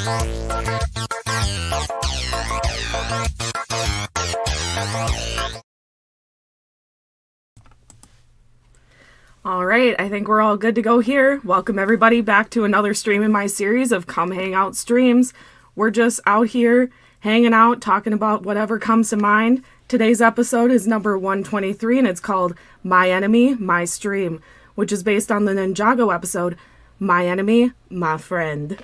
All right, I think we're all good to go here. Welcome everybody back to another stream in my series of Come Hang Out streams. We're just out here hanging out, talking about whatever comes to mind. Today's episode is number 123, and it's called My Enemy, My Stream, which is based on the Ninjago episode, My Enemy, My Friend.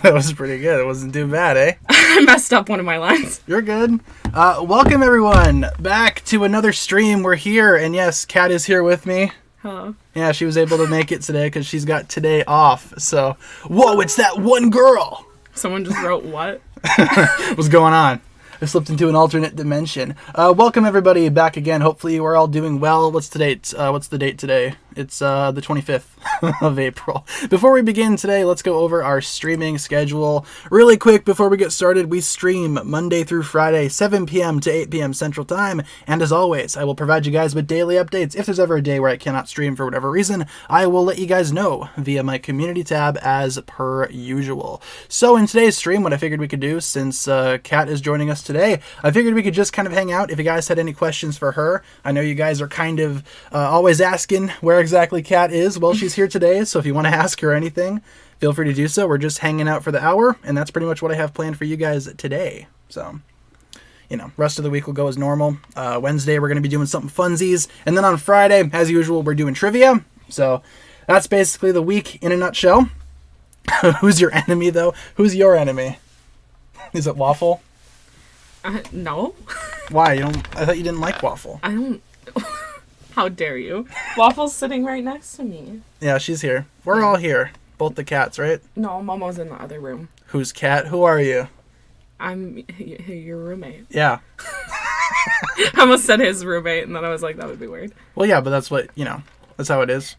That was pretty good. It wasn't too bad, eh? I messed up one of my lines. You're good. Welcome, everyone, back to another stream. We're here, and yes, Kat is here with me. Hello. Yeah, she was able to make it today because she's got today off. So, whoa, it's that one girl. Someone just wrote what? What's going on? I slipped into an alternate dimension. Welcome, everybody, back again. Hopefully, we're all doing well. What's the date? What's the date today? It's the 25th of April. Before we begin today, let's go over our streaming schedule. Really quick, before we get started, we stream Monday through Friday, 7 p.m. to 8 p.m. Central Time. And as always, I will provide you guys with daily updates. If there's ever a day where I cannot stream for whatever reason, I will let you guys know via my community tab as per usual. So in today's stream, what I figured we could do, since Kat is joining us today, I figured we could just kind of hang out. If you guys had any questions for her, I know you guys are kind of always asking where exactly Kat is. Well, she's here today, so if you want to ask her anything, feel free to do so. We're just hanging out for the hour, and that's pretty much what I have planned for you guys today. So, you know, rest of the week will go as normal. Wednesday, we're going to be doing something funsies, and then on Friday, as usual, we're doing trivia. So that's basically the week in a nutshell. Who's your enemy, though? Who's your enemy? Is it Waffle? No. Why? I thought you didn't like Waffle. I don't... How dare you? Waffle's sitting right next to me. Yeah, she's here. We're all here. Both the cats, right? No, Momo's in the other room. Who's Cat? Who are you? I'm your roommate. Yeah. I almost said his roommate, and then I was like, that would be weird. Well, yeah, but that's what, that's how it is.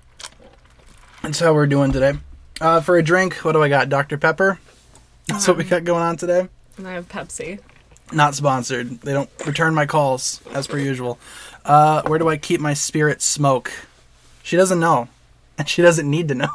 That's how we're doing today. For a drink, what do I got? Dr. Pepper? That's what we got going on today. And I have Pepsi. Not sponsored. They don't return my calls, as per usual. Where do I keep my spirit smoke? She doesn't know. And she doesn't need to know.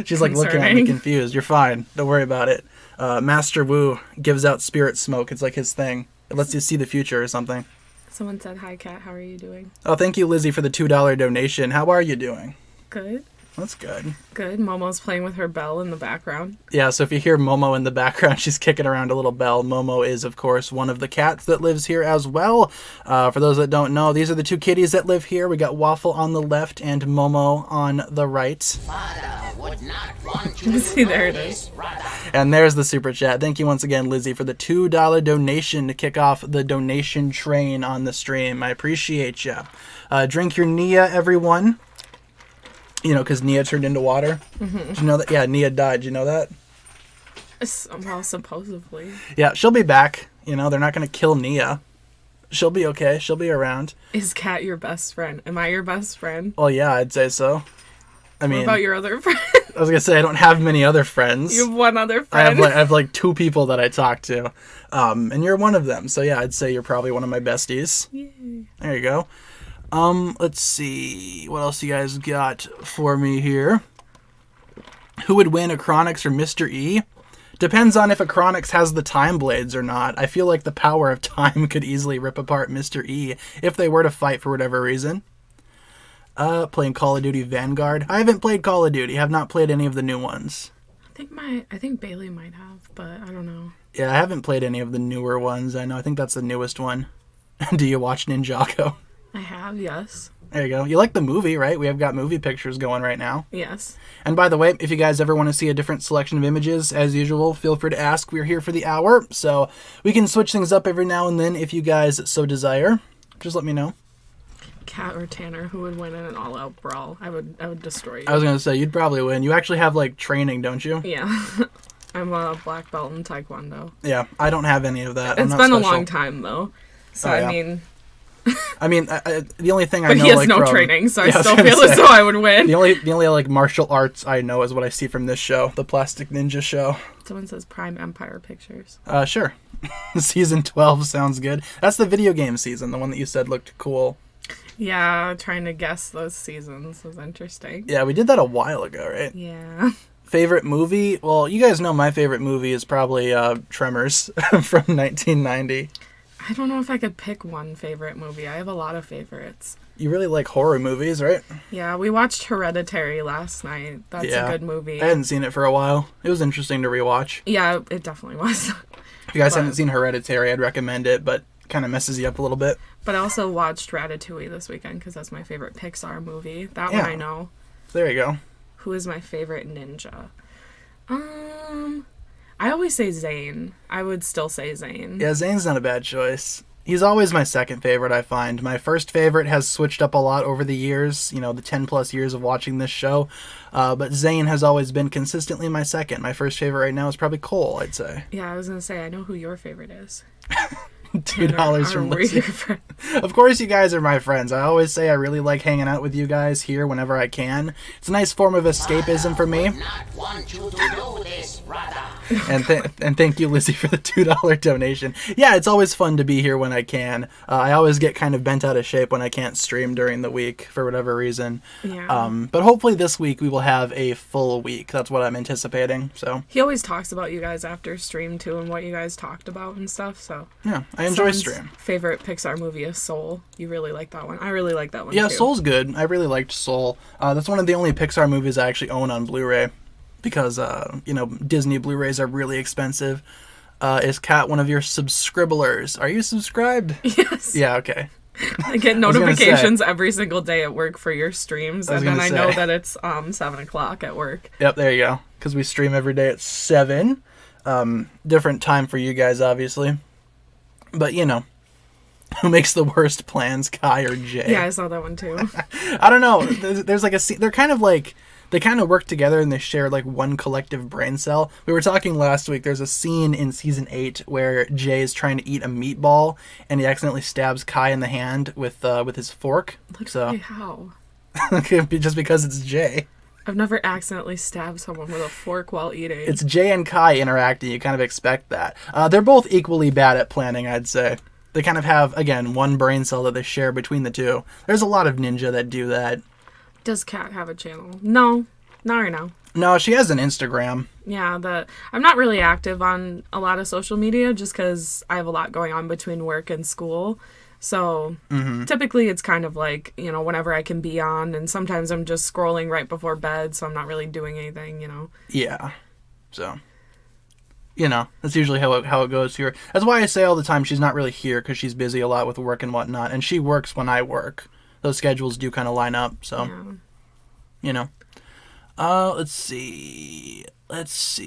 She's like looking at me confused. You're fine. Don't worry about it. Master Wu gives out spirit smoke. It's like his thing. It lets you see the future or something. Someone said, hi, Kat. How are you doing? Oh, thank you, Lizzie, for the $2 donation. How are you doing? Good. That's good. Good. Momo's playing with her bell in the background. Yeah, so if you hear Momo in the background, she's kicking around a little bell. Momo is, of course, one of the cats that lives here as well. For those that don't know, these are the two kitties that live here. We got Waffle on the left and Momo on the right. See, there it is. And there's the super chat. Thank you once again, Lizzie, for the $2 donation to kick off the donation train on the stream. I appreciate you. Drink your Nia, everyone. Because Nia turned into water. Mm-hmm. Did you know that? Yeah, Nia died. Did you know that? Well, supposedly. Yeah, she'll be back. They're not going to kill Nia. She'll be okay. She'll be around. Is Kat your best friend? Am I your best friend? Well, yeah, I'd say so. What about your other friend? I was going to say, I don't have many other friends. You have one other friend? I have like two people that I talk to. And you're one of them. So, yeah, I'd say you're probably one of my besties. Yay. There you go. Let's see. What else you guys got for me here? Who would win, Acronix or Mr. E? Depends on if Acronix has the time blades or not. I feel like the power of time could easily rip apart Mr. E if they were to fight for whatever reason. Playing Call of Duty Vanguard. I haven't played Call of Duty. I have not played any of the new ones. I think Bailey might have, but I don't know. Yeah, I haven't played any of the newer ones. I think that's the newest one. Do you watch Ninjago? I have, yes. There you go. You like the movie, right? We have got movie pictures going right now. Yes. And by the way, if you guys ever want to see a different selection of images, as usual, feel free to ask. We're here for the hour, so we can switch things up every now and then if you guys so desire. Just let me know. Kat or Tanner, who would win in an all-out brawl? I would destroy you. I was going to say, you'd probably win. You actually have, training, don't you? Yeah. I'm a black belt in Taekwondo. Yeah, I don't have any of that. It's been a long time, though. So, yeah. The only thing I know, but he has no training, so I still feel as though I would win. The only martial arts I know is what I see from this show, the Plastic Ninja show. Someone says Prime Empire Pictures. Sure. Season 12 sounds good. That's the video game season, the one that you said looked cool. Yeah, trying to guess those seasons was interesting. Yeah, we did that a while ago, right? Yeah. Favorite movie? Well, you guys know my favorite movie is probably Tremors from 1990. I don't know if I could pick one favorite movie. I have a lot of favorites. You really like horror movies, right? Yeah, we watched Hereditary last night. That's a good movie. I hadn't seen it for a while. It was interesting to rewatch. Yeah, it definitely was. If you guys haven't seen Hereditary, I'd recommend it, but kind of messes you up a little bit. But I also watched Ratatouille this weekend because that's my favorite Pixar movie. That one I know. There you go. Who is my favorite ninja? I always say Zane. I would still say Zane. Yeah, Zane's not a bad choice. He's always my second favorite, I find. My first favorite has switched up a lot over the years, the 10 plus years of watching this show. But Zane has always been consistently my second. My first favorite right now is probably Cole, I'd say. Yeah, I was going to say, I know who your favorite is. $2 from Lizzie. Of course you guys are my friends. I always say I really like hanging out with you guys here whenever I can. It's a nice form of escapism for me. And thank you, Lizzie, for the $2 donation. Yeah, it's always fun to be here when I can. I always get kind of bent out of shape when I can't stream during the week for whatever reason. Yeah. But hopefully this week we will have a full week. That's what I'm anticipating. So he always talks about you guys after stream too and what you guys talked about and stuff. So yeah, I enjoy stream. Favorite Pixar movie is Soul. You really like that one. I really like that one Yeah, too. Soul's good. I really liked Soul. That's one of the only Pixar movies I actually own on Blu-ray. Because, Disney Blu-rays are really expensive. Is Kat one of your subscribblers? Are you subscribed? Yes. Yeah, okay. I get notifications every single day at work for your streams, and then I know that it's 7 o'clock at work. Yep, there you go. Because we stream every day at 7. Different time for you guys, obviously. But, who makes the worst plans, Kai or Jay? Yeah, I saw that one too. I don't know. There's like a scene. They're kind of like... They kind of work together and they share like one collective brain cell. We were talking last week, there's a scene in season 8 where Jay is trying to eat a meatball and he accidentally stabs Kai in the hand with his fork. How? Just because it's Jay. I've never accidentally stabbed someone with a fork while eating. It's Jay and Kai interacting, you kind of expect that. They're both equally bad at planning, I'd say. They kind of have, again, one brain cell that they share between the two. There's a lot of ninja that do that. Does Kat have a channel? No, not right now. No, she has an Instagram. Yeah, I'm not really active on a lot of social media just because I have a lot going on between work and school. So typically it's kind of like, whenever I can be on, and sometimes I'm just scrolling right before bed, so I'm not really doing anything, Yeah. So, that's usually how it goes here. That's why I say all the time she's not really here because she's busy a lot with work and whatnot, and she works when I work. Those schedules do kind of line up, so, let's see. What's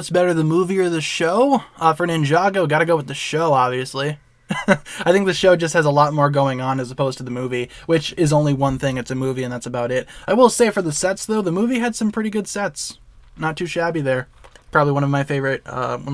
better, the movie or the show? For Ninjago, gotta go with the show, obviously. I think the show just has a lot more going on as opposed to the movie, which is only one thing. It's a movie, and that's about it. I will say for the sets, though, the movie had some pretty good sets. Not too shabby there. Probably one of my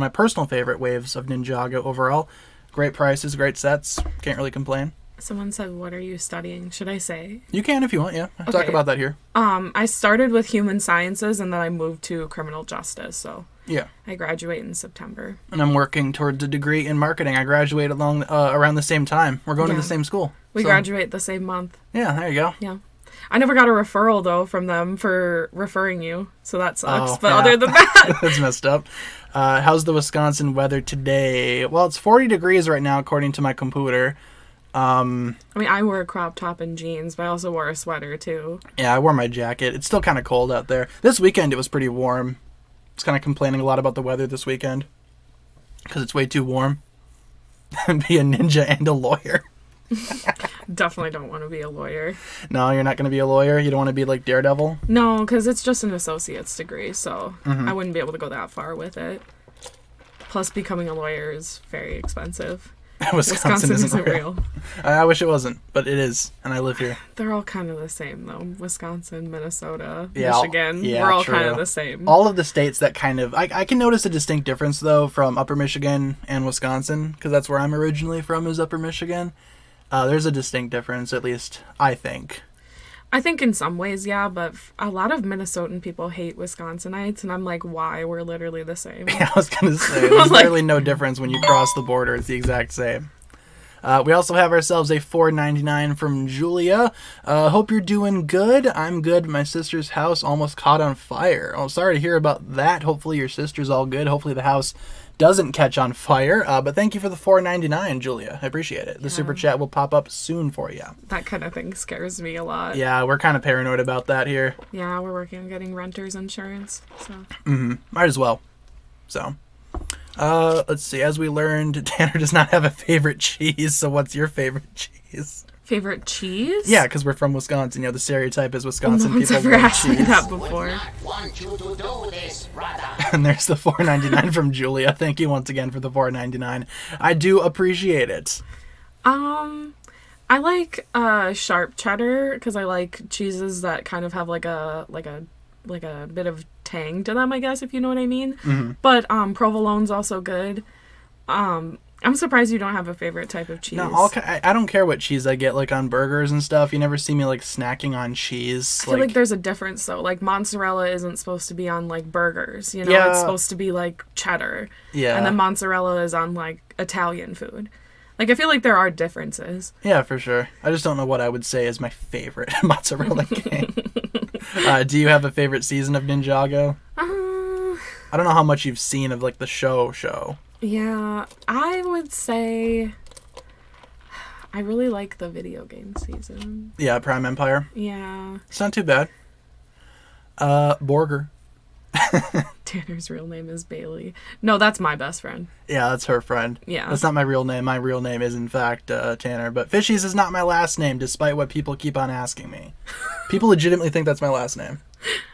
personal favorite waves of Ninjago overall. Great prices, great sets. Can't really complain. Someone said, what are you studying? Should I say? You can if you want, yeah. I'll talk about that here. I started with human sciences and then I moved to criminal justice, so yeah. I graduate in September. And I'm working towards a degree in marketing. I graduate around the same time. We're going to the same school. We graduate the same month. Yeah, there you go. Yeah. I never got a referral, though, from them for referring you, so that sucks. Oh, but yeah. other than that... That's messed up. How's the Wisconsin weather today? Well, it's 40 degrees right now, according to my computer. I wore a crop top and jeans, but I also wore a sweater, too. Yeah, I wore my jacket. It's still kind of cold out there. This weekend, it was pretty warm. I was kind of complaining a lot about the weather this weekend because it's way too warm. Be a ninja and a lawyer. Definitely don't want to be a lawyer. No, you're not going to be a lawyer? You don't want to be like Daredevil? No, because it's just an associate's degree, so I wouldn't be able to go that far with it. Plus, becoming a lawyer is very expensive. Wisconsin isn't real. I wish it wasn't, but it is, and I live here. They're all kind of the same, though. Wisconsin, Minnesota, Michigan, we're all kind of the same. All of the states that kind of... I can notice a distinct difference, though, from Upper Michigan and Wisconsin, because that's where I'm originally from, is Upper Michigan. There's a distinct difference, at least, I think. I think in some ways, yeah, but a lot of Minnesotan people hate Wisconsinites, and I'm like, why? We're literally the same. Yeah, I was going to say, there's literally no difference when you cross the border. It's the exact same. We also have ourselves a $4.99 from Julia. Hope you're doing good. I'm good. My sister's house almost caught on fire. Oh, sorry to hear about that. Hopefully your sister's all good. Hopefully the house doesn't catch on fire. But thank you for the $4.99, Julia. I appreciate it. The super chat will pop up soon for you. That kind of thing scares me a lot. Yeah, we're kind of paranoid about that here. Yeah, we're working on getting renter's insurance. So. Might as well. So, let's see. As we learned, Tanner does not have a favorite cheese. So what's your favorite cheese? Favorite cheese? Yeah, because we're from Wisconsin. You know, the stereotype is Wisconsin no one's people ever love asked me cheese. that before. And there's the $4.99 from Julia. Thank you once again for the $4.99. I do appreciate it. I like sharp cheddar because I like cheeses that kind of have like a bit of tang to them, I guess, if you know what I mean. Mm-hmm. But provolone's also good. I'm surprised you don't have a favorite type of cheese. No, I don't care what cheese I get, like on burgers and stuff. You never see me like snacking on cheese. I feel like there's a difference though. Like mozzarella isn't supposed to be on like burgers, you know? Yeah. It's supposed to be like cheddar. Yeah. And then mozzarella is on like Italian food. Like I feel like there are differences. Yeah, for sure. I just don't know what I would say is my favorite mozzarella game. Do you have a favorite season of Ninjago? I don't know how much you've seen of like the show. Yeah, I would say I really like the video game season. Yeah, Prime Empire. Yeah. It's not too bad. Borger. Tanner's real name is Bailey. No, that's my best friend. Yeah, that's her friend. Yeah. That's not my real name. My real name is, in fact, Tanner. But Fishies is not my last name, despite what people keep on asking me. People legitimately think that's my last name.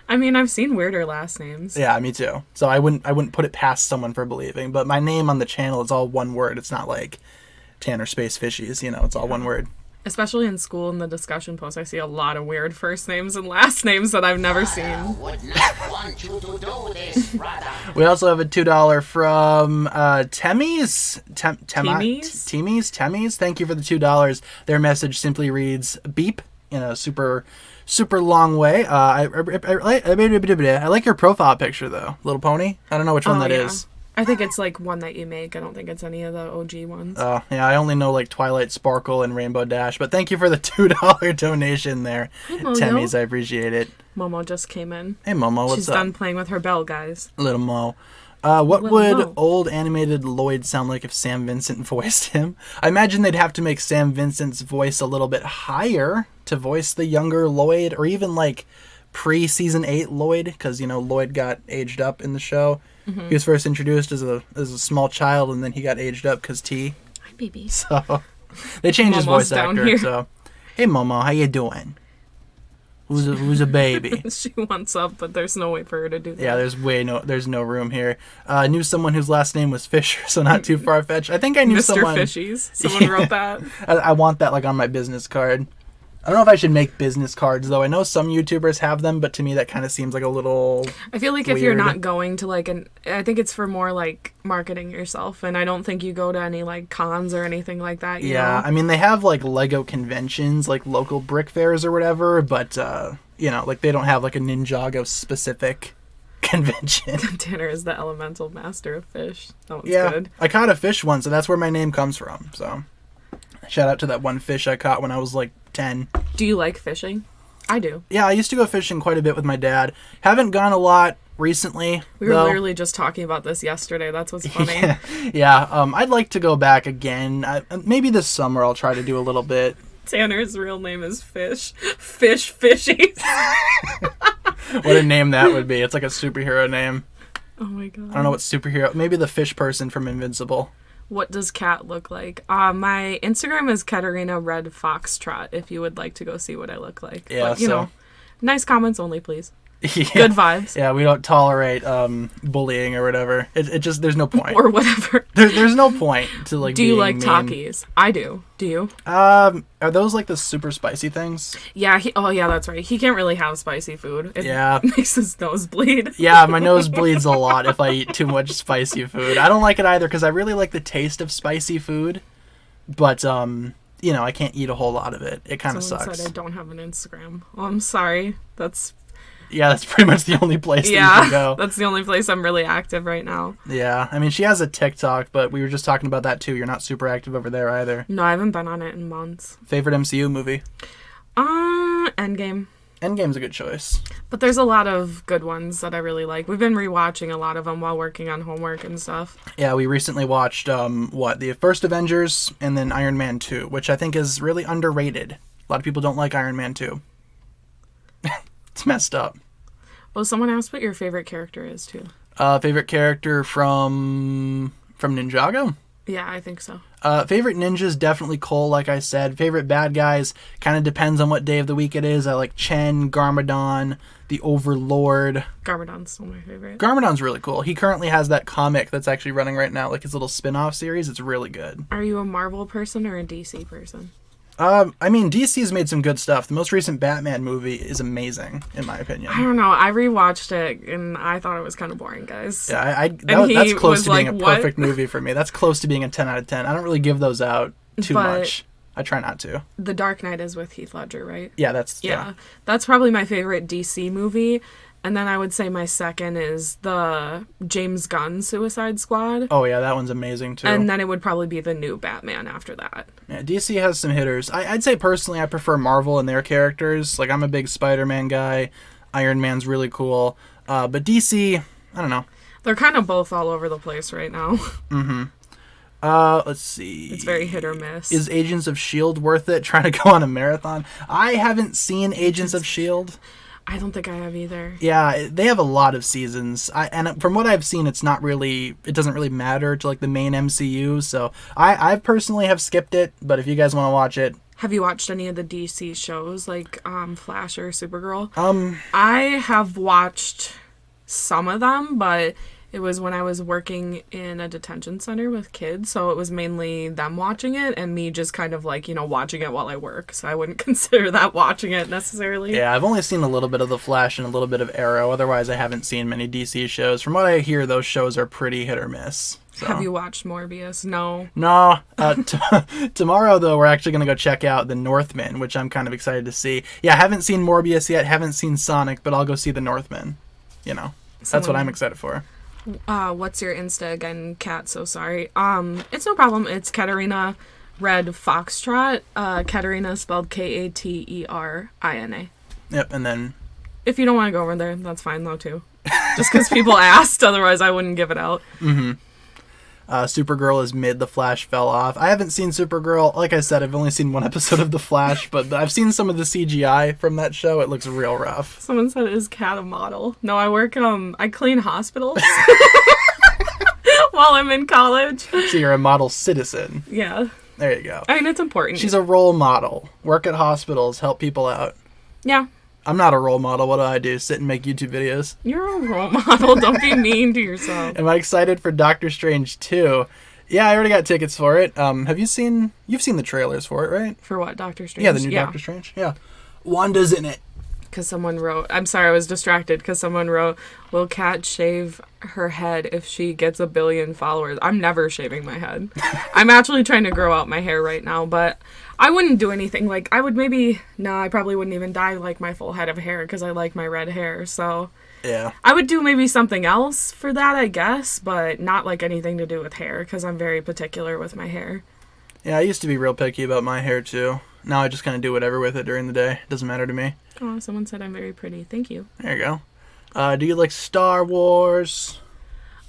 I mean, I've seen weirder last names. Yeah, me too. So I wouldn't put it past someone for believing. But my name on the channel is all one word. It's not like Tanner Space Fishies. You know, it's all one word. Especially in school in the discussion posts, I see a lot of weird first names and last names that I've never seen. Would not want you to do this, brother. We also have a $2 from Temmy's. Temmy's. Thank you for the $2. Their message simply reads beep in a super long way. I like your profile picture though, Little Pony. I don't know which one that is. I think it's like one that you make. I don't think it's any of the OG ones. Oh, yeah, I only know like Twilight Sparkle and Rainbow Dash, but thank you for the $2 donation there. Hi, Momo. Temmy's, I appreciate it. Momo just came in. Hey, Momo, what's She's up? done playing with her bell, guys. Little Mo. What Little would Mo. old animated Lloyd sound like if Sam Vincent voiced him? I imagine they'd have to make Sam Vincent's voice a little bit higher to voice the younger Lloyd, or even like pre-season 8 Lloyd, because, you know, Lloyd got aged up in the show. Mm-hmm. He was first introduced as a small child, and then he got aged up because T. Hi, baby. So they changed his Momo's voice down actor. here. So, hey, Momo, how you doing? Who's a baby? She wants up, but there's no way for her to do that. Yeah, there's no room here. I knew someone whose last name was Fisher, so not too far fetched. I think I knew Mr. someone. Fishies. Someone wrote that. I want that like on my business card. I don't know if I should make business cards though. I know some YouTubers have them, but to me that kind of seems like a little. I feel like if you're weird. not going to like I think it's for more like marketing yourself, and I don't think you go to any like cons or anything like that. You Yeah, know? I mean they have like Lego conventions, like local brick fairs or whatever, but you know, like they don't have like a Ninjago specific convention. Tanner is the elemental master of fish. That one's Yeah, good. I caught a fish once, and that's where my name comes from. So, shout out to that one fish I caught when I was like 10. Do you like fishing? I do. Yeah, I used to go fishing quite a bit with my dad. Haven't gone a lot recently. We were though. literally just talking about this yesterday. That's what's funny. Yeah, I'd like to go back again. Maybe this summer I'll try to do a little bit. Tanner's real name is Fish. Fish Fishies. What a name that would be. It's like a superhero name. Oh my god. I don't know what superhero. Maybe the fish person from Invincible. What does Cat look like? My Instagram is Katarina Red Foxtrot if you would like to go see what I look like. Yeah, but, you know, nice comments only, please. Yeah. Good vibes. Yeah, we don't tolerate bullying or whatever. It just there's no point. Or whatever. There's no point to like. Do you being like mean. Takis? I do. Do you? Are those like the super spicy things? Yeah. Oh, yeah, that's right. He can't really have spicy food. It Yeah. makes his nose bleed. Yeah, my nose bleeds a lot if I eat too much spicy food. I don't like it either because I really like the taste of spicy food, but you know, I can't eat a whole lot of it. It kind of Someone sucks. said I don't have an Instagram. Oh, I'm sorry. That's Yeah, that's pretty much the only place that you Yeah, can go. that's the only place I'm really active right now. Yeah, I mean, she has a TikTok, but we were just talking about that too. You're not super active over there either. No, I haven't been on it in months. Favorite MCU movie? Endgame. Endgame's a good choice. But there's a lot of good ones that I really like. We've been rewatching a lot of them while working on homework and stuff. Yeah, we recently watched, the first Avengers and then Iron Man 2, which I think is really underrated. A lot of people don't like Iron Man 2. It's messed up. Well, someone asked what your favorite character is, too. Favorite character from Ninjago? Yeah, I think so. Favorite ninjas, definitely Cole, like I said. Favorite bad guys, kind of depends on what day of the week it is. I like Chen, Garmadon, the Overlord. Garmadon's still my favorite. Garmadon's really cool. He currently has that comic that's actually running right now, like his little spin-off series. It's really good. Are you a Marvel person or a DC person? I mean, DC's made some good stuff. The most recent Batman movie is amazing, in my opinion. I don't know. I rewatched it and I thought it was kind of boring, guys. Yeah, he that's close was to being like, a "What?" perfect movie for me. That's close to being a 10 out of 10. I don't really give those out too But- much. I try not to. The Dark Knight is with Heath Ledger, right? Yeah, that's... Yeah. That's probably my favorite DC movie. And then I would say my second is the James Gunn Suicide Squad. Oh, yeah, that one's amazing, too. And then it would probably be the new Batman after that. Yeah, DC has some hitters. I'd say, personally, I prefer Marvel and their characters. Like, I'm a big Spider-Man guy. Iron Man's really cool. But DC, I don't know. They're kind of both all over the place right now. Let's see. It's very hit or miss. Is Agents of S.H.I.E.L.D. worth it? Trying to go on a marathon? I haven't seen Agents of S.H.I.E.L.D. I don't think I have either. Yeah, they have a lot of seasons. And from what I've seen, it doesn't really matter to like the main MCU. So I personally have skipped it, but if you guys want to watch it. Have you watched any of the DC shows like Flash or Supergirl? I have watched some of them, but it was when I was working in a detention center with kids, so it was mainly them watching it and me just kind of like, watching it while I work. So I wouldn't consider that watching it necessarily. Yeah, I've only seen a little bit of The Flash and a little bit of Arrow. Otherwise, I haven't seen many DC shows. From what I hear, those shows are pretty hit or miss. So. Have you watched Morbius? No. No. Tomorrow, though, we're actually going to go check out The Northman, which I'm kind of excited to see. Yeah, I haven't seen Morbius yet, haven't seen Sonic, but I'll go see The Northman. That's what I'm excited for. What's your Insta again, Kat? So sorry. It's no problem. It's Katerina Red Foxtrot. Katerina spelled Katerina. Yep, and then... If you don't want to go over there, that's fine though too. Just because people asked, otherwise I wouldn't give it out. Mm-hmm. Supergirl is mid. The Flash fell off. I haven't seen Supergirl. Like I said, I've only seen one episode of The Flash, but I've seen some of the CGI from that show. It looks real rough. Someone said, is Kat a model? No, I work, I clean hospitals while I'm in college. So you're a model citizen. Yeah. There you go. I mean, it's important. She's a role model. Work at hospitals, help people out. Yeah. I'm not a role model. What do? Sit and make YouTube videos? You're a role model. Don't be mean to yourself. Am I excited for Doctor Strange 2? Yeah, I already got tickets for it. You've seen the trailers for it, right? For what, Doctor Strange? Yeah, the new Doctor Strange. Yeah. Wanda's in it. Because someone wrote, I'm sorry, I was distracted because someone wrote, will Kat shave her head if she gets 1 billion followers? I'm never shaving my head. I'm actually trying to grow out my hair right now, but I wouldn't do anything like, I probably wouldn't even dye like my full head of hair because I like my red hair, so. Yeah. I would do maybe something else for that, I guess, but not like anything to do with hair because I'm very particular with my hair. Yeah, I used to be real picky about my hair too. Now I just kind of do whatever with it during the day. It doesn't matter to me. Oh, someone said I'm very pretty. Thank you. There you go. Do you like Star Wars?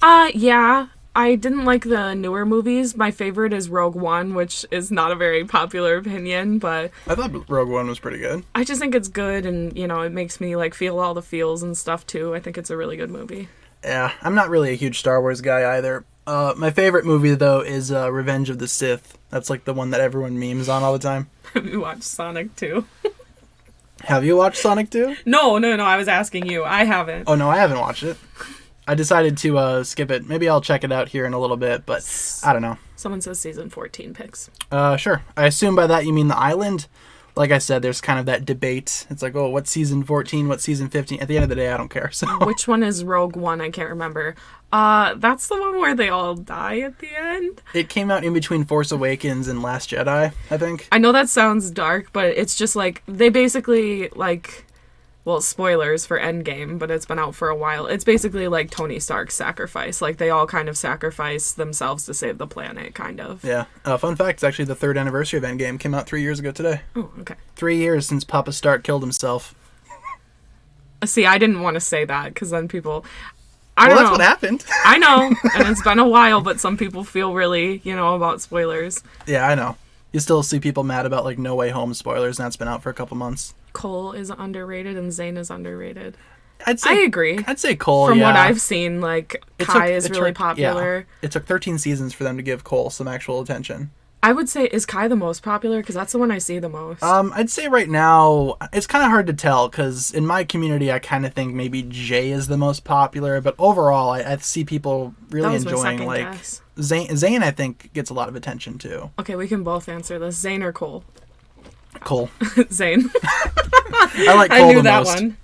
Yeah. I didn't like the newer movies. My favorite is Rogue One, which is not a very popular opinion, but... I thought Rogue One was pretty good. I just think it's good, and, it makes me, feel all the feels and stuff, too. I think it's a really good movie. Yeah, I'm not really a huge Star Wars guy either. My favorite movie, though, is Revenge of the Sith. That's, the one that everyone memes on all the time. Have you watched Sonic 2? Have you watched Sonic 2? No, I was asking you. I haven't. Oh, no, I haven't watched it. I decided to skip it. Maybe I'll check it out here in a little bit, but I don't know. Someone says season 14 picks. Sure. I assume by that you mean the island. Like I said, there's kind of that debate. It's like, oh, what's season 14? What's season 15? At the end of the day, I don't care. So which one is Rogue One? I can't remember. That's the one where they all die at the end. It came out in between Force Awakens and Last Jedi, I think. I know that sounds dark, but it's just they basically well, spoilers for Endgame, but it's been out for a while. It's basically like Tony Stark's sacrifice. Like, they all kind of sacrifice themselves to save the planet, kind of. Yeah. Fun fact, it's actually the 3rd anniversary of Endgame. Came out 3 years ago today. Oh, okay. 3 years since Papa Stark killed himself. See, I didn't want to say that, because then people... I don't Well, that's know. what happened. I know, and it's been a while, but some people feel really, about spoilers. Yeah, I know. You still see people mad about, like, No Way Home spoilers, and that's been out for a couple months. Cole is underrated, and Zayn is underrated. I agree. I'd say Cole, From yeah. what I've seen, like, Kai is really popular. Yeah. It took 13 seasons for them to give Cole some actual attention. I would say, is Kai the most popular? Because that's the one I see the most. I'd say right now, it's kind of hard to tell, because in my community, I kind of think maybe Jay is the most popular, but overall, I see people really enjoying, like, guess. Zayn, I think, gets a lot of attention, too. Okay, we can both answer this. Zayn or Cole? Cole. Zayn. I like Cole I knew the that most. one.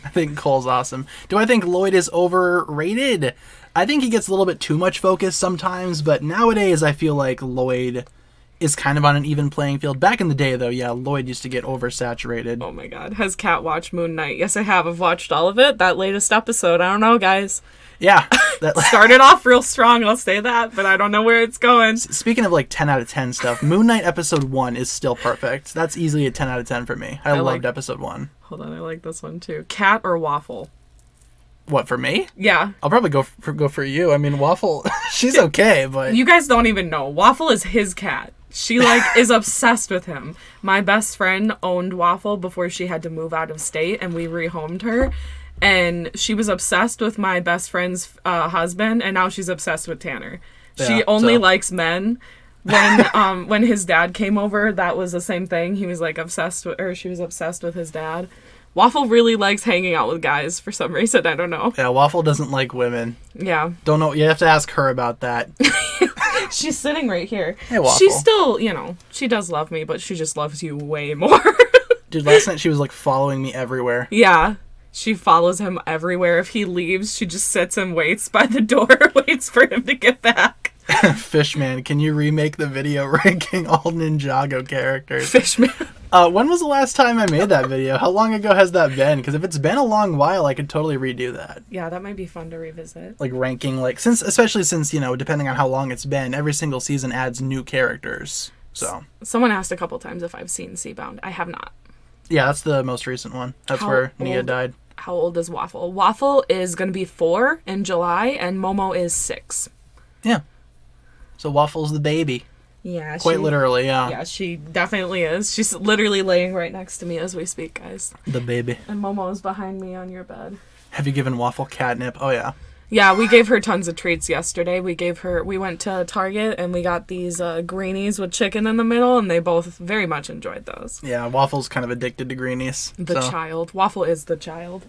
I think Cole's awesome. Do I think Lloyd is overrated? I think he gets a little bit too much focus sometimes, but nowadays I feel like Lloyd is kind of on an even playing field. Back in the day, though, yeah, Lloyd used to get oversaturated. Oh my god. Has Kat watched Moon Knight? Yes, I have. I've watched all of it. That latest episode. I don't know, guys. Yeah. Started off real strong, I'll say that, but I don't know where it's going. Speaking of, like, 10 out of 10 stuff, Moon Knight episode 1 is still perfect. That's easily a 10 out of 10 for me. I loved episode 1. Hold on, I like this one, too. Cat or Waffle? What, for me? Yeah. I'll probably go for you. I mean, Waffle, she's okay, but... You guys don't even know. Waffle is his cat. She, like, is obsessed with him. My best friend owned Waffle before she had to move out of state, and we rehomed her. And she was obsessed with my best friend's husband, and now she's obsessed with Tanner. She only likes men. When his dad came over, that was the same thing. He was, like, she was obsessed with his dad. Waffle really likes hanging out with guys for some reason. I don't know. Yeah, Waffle doesn't like women. Yeah. Don't know. You have to ask her about that. She's sitting right here. Hey, Waffle. She's still, she does love me, but she just loves you way more. Dude, last night she was, like, following me everywhere. Yeah. She follows him everywhere. If he leaves, she just sits and waits by the door, waits for him to get back. Fishman, can you remake the video ranking all Ninjago characters? Fishman. When was the last time I made that video? How long ago has that been? Because if it's been a long while, I could totally redo that. Yeah, that might be fun to revisit. Like ranking, especially since, depending on how long it's been, every single season adds new characters. So. Someone asked a couple times if I've seen Seabound. I have not. Yeah, that's the most recent one. That's where Nia died. How old is Waffle? Waffle is going to be 4 in July, and Momo is 6. Yeah. So Waffle's the baby. Yeah. Quite literally, yeah. Yeah, she definitely is. She's literally laying right next to me as we speak, guys. The baby. And Momo's behind me on your bed. Have you given Waffle catnip? Oh, yeah. Yeah, we gave her tons of treats yesterday. We went to Target and we got these greenies with chicken in the middle, and they both very much enjoyed those. Yeah, Waffle's kind of addicted to greenies. Child. Waffle is the child.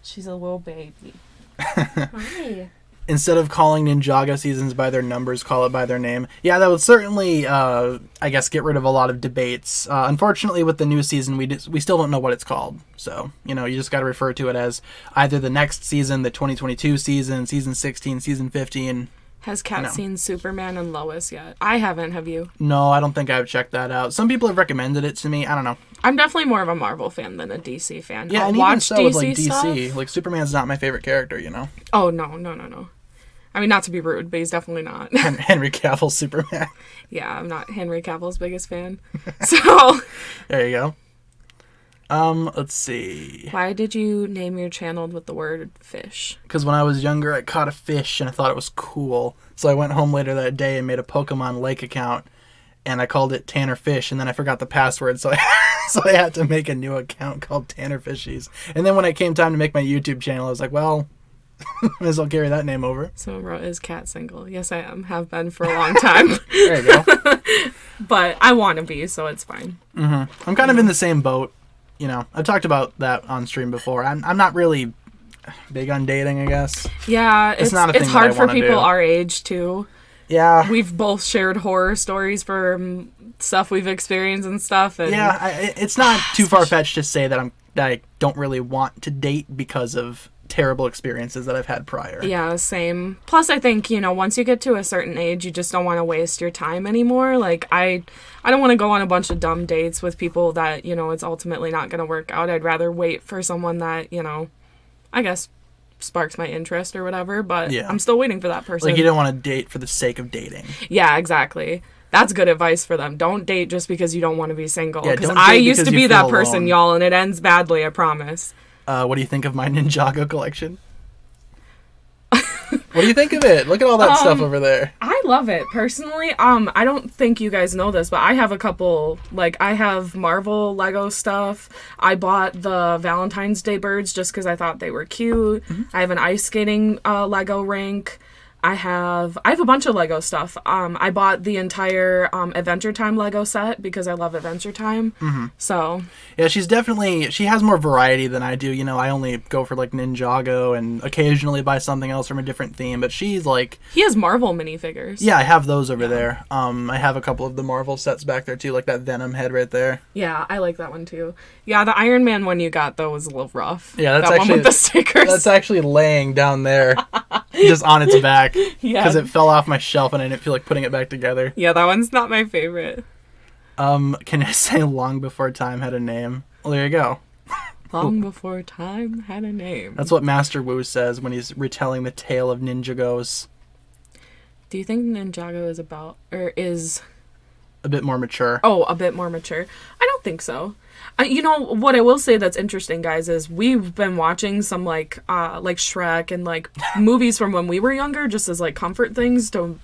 She's a little baby. Hi. Instead of calling Ninjago seasons by their numbers, call it by their name. Yeah, that would certainly, I guess, get rid of a lot of debates. Unfortunately, with the new season, we still don't know what it's called. So, you just got to refer to it as either the next season, the 2022 season, season 16, season 15. Has Kat seen Superman and Lois yet? I haven't, have you? No, I don't think I've checked that out. Some people have recommended it to me. I don't know. I'm definitely more of a Marvel fan than a DC fan. Yeah, I'll and watch even so DC with, like, stuff. DC. Like, Superman's not my favorite character, Oh, no. I mean, not to be rude, but he's definitely not. Henry Cavill's Superman. Yeah, I'm not Henry Cavill's biggest fan. So... There you go. Let's see. Why did you name your channel with the word fish? Because when I was younger, I caught a fish and I thought it was cool. So I went home later that day and made a Pokemon Lake account. And I called it TannerFish, and then I forgot the password, so I had to make a new account called TannerFishies. And then when it came time to make my YouTube channel, I was like, well, might as well carry that name over. So is Kat single? Yes, I am. Have been for a long time. There you go. But I want to be, so it's fine. Mm-hmm. I'm kind of in the same boat. I've talked about that on stream before. I'm not really big on dating, I guess. Yeah, it's not a thing hard that I for wanna people do. our age, too. Yeah. We've both shared horror stories for stuff we've experienced and stuff. And yeah, it's not too far-fetched to say that I don't really want to date because of terrible experiences that I've had prior. Yeah, same. Plus, I think, once you get to a certain age, you just don't want to waste your time anymore. Like, I don't want to go on a bunch of dumb dates with people that, it's ultimately not going to work out. I'd rather wait for someone that, I guess sparks my interest or whatever, but Yeah. I'm still waiting for that person. Like, you don't want to date for the sake of dating. Yeah, exactly. That's good advice for them. Don't date just because you don't want to be single. Yeah, Because don't I date used to because be you that feel person, alone. y'all, and it ends badly, I promise. What do you think of my Ninjago collection? What do you think of it? Look at all that stuff over there. I love it personally. I don't think you guys know this, but I have a couple. Like, I have Marvel Lego stuff. I bought the Valentine's Day birds just because I thought they were cute. I have an ice skating Lego rink. I have a bunch of Lego stuff. I bought the entire Adventure Time Lego set because I love Adventure Time. So Yeah, she has more variety than I do. I only go for like Ninjago and occasionally buy something else from a different theme, but she's like... he has Marvel minifigures. Yeah, I have those over there. I have a couple of the Marvel sets back there too, like that Venom head right there. Yeah, I like that one too. Yeah, the Iron Man one you got though was a little rough. Yeah, that's that actually... one with the stickers. That's actually laying down there, just on its back. Yeah. Because it fell off my shelf and I didn't feel like putting it back together. Yeah, that one's not my favorite. Can I say Long Before Time had a name? Well, there you go. Long before time had a name. That's what Master Wu says when he's retelling the tale of Ninjagos. Do you think Ninjago is about, or is... A bit more mature. Oh, a bit more mature? I don't think so. What I will say that's interesting, guys, is we've been watching some like Shrek and like movies from when we were younger, just as like comfort things to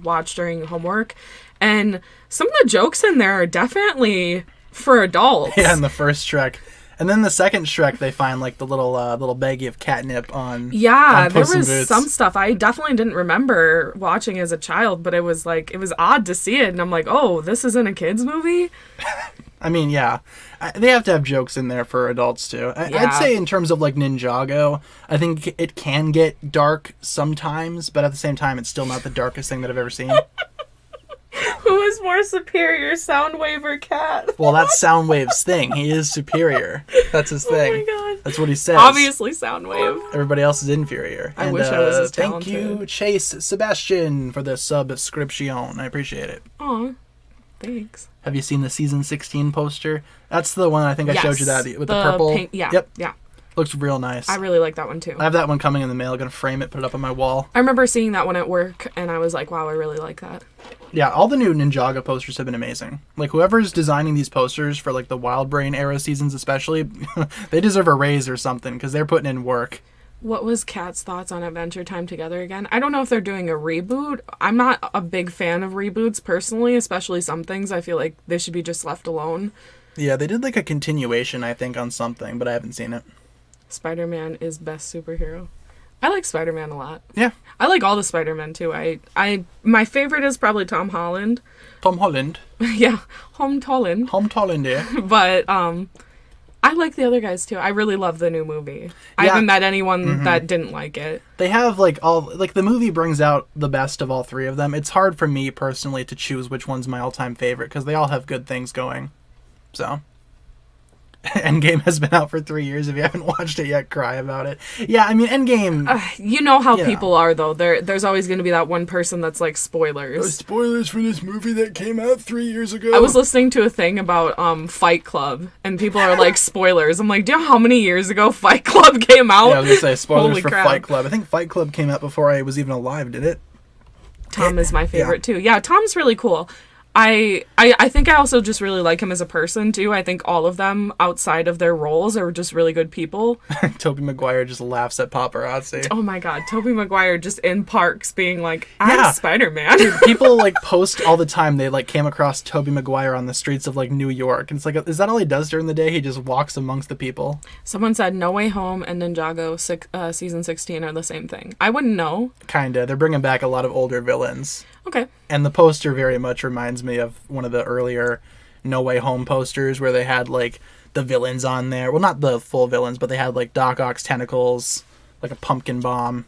watch during homework, and some of the jokes in there are definitely for adults. Yeah, in the first Shrek. And then the second Shrek, they find like the little baggie of catnip on. Yeah, on there Puss in was Boots. some stuff I definitely didn't remember watching as a child, but it was odd to see it, and I'm like, oh, this isn't a kids movie. I mean, yeah, they have to have jokes in there for adults too. I'd Yeah. say in terms of like Ninjago, I think it can get dark sometimes, but at the same time, it's still not the darkest thing that I've ever seen. Who is more superior, Soundwave or Cat? Well, that's Soundwave's thing. He is superior. That's his thing. Oh my god. That's what he says. Obviously Soundwave. Everybody else is inferior. I wish I was as Thank talented. you, Chase Sebastian, for the subscription. I appreciate it. Aw, thanks. Have you seen the season 16 poster? That's the one I think I showed you that with the The purple. pink- yeah, Yep. yeah. Looks real nice. I really like that one too. I have that one coming in the mail. Gonna frame it, put it up on my wall. I remember seeing that one at work, and I was like, wow, I really like that. Yeah, all the new Ninjago posters have been amazing. Like, whoever's designing these posters for, like, the Wild Brain era seasons especially, they deserve a raise or something, because they're putting in work. What was Kat's thoughts on Adventure Time Together again? I don't know if they're doing a reboot. I'm not a big fan of reboots personally, especially some things. I feel like they should be just left alone. Yeah, they did, like, a continuation, I think, on something, but I haven't seen it. Spider-Man is best superhero. I like Spider-Man a lot. Yeah. I like all the Spider-Men too. My favorite is probably Tom Holland. Tom Holland. Yeah, Tom Holland. Tom Holland, yeah. But I like the other guys too. I really love the new movie. I Yeah. haven't met anyone that didn't like it. They have, like, the movie brings out the best of all three of them. It's hard for me, personally, to choose which one's my all-time favorite, because they all have good things going. So... Endgame has been out for 3 years. If you haven't watched it yet, cry about it. Yeah, I mean, Endgame... You know how You people are though. There's always going to be that one person that's like spoilers. Spoilers for this movie that came out 3 years ago. I was listening to a thing about Fight Club, and people are like spoilers. I'm like, do you know how many years ago Fight Club came out? Yeah, I was gonna say spoilers Holy for crap. Fight Club. I think Fight Club came out before I was even alive, did it? Tom is my favorite too. Yeah, Tom's really cool. I think I also just really like him as a person too. I think all of them outside of their roles are just really good people. Tobey Maguire just laughs at paparazzi. Oh my god, Tobey Maguire just in parks being like, I'm Yeah. Spider-Man. People like post all the time they like came across Tobey Maguire on the streets of like New York, and it's like, is that all he does during the day? He just walks amongst the people. Someone said No Way Home and Ninjago season 16 are the same thing. I wouldn't know. Kinda. They're bringing back a lot of older villains. Okay. And the poster very much reminds me of one of the earlier No Way Home posters where they had like the villains on there. Well, not the full villains, but they had like Doc Ock's tentacles, like a pumpkin bomb.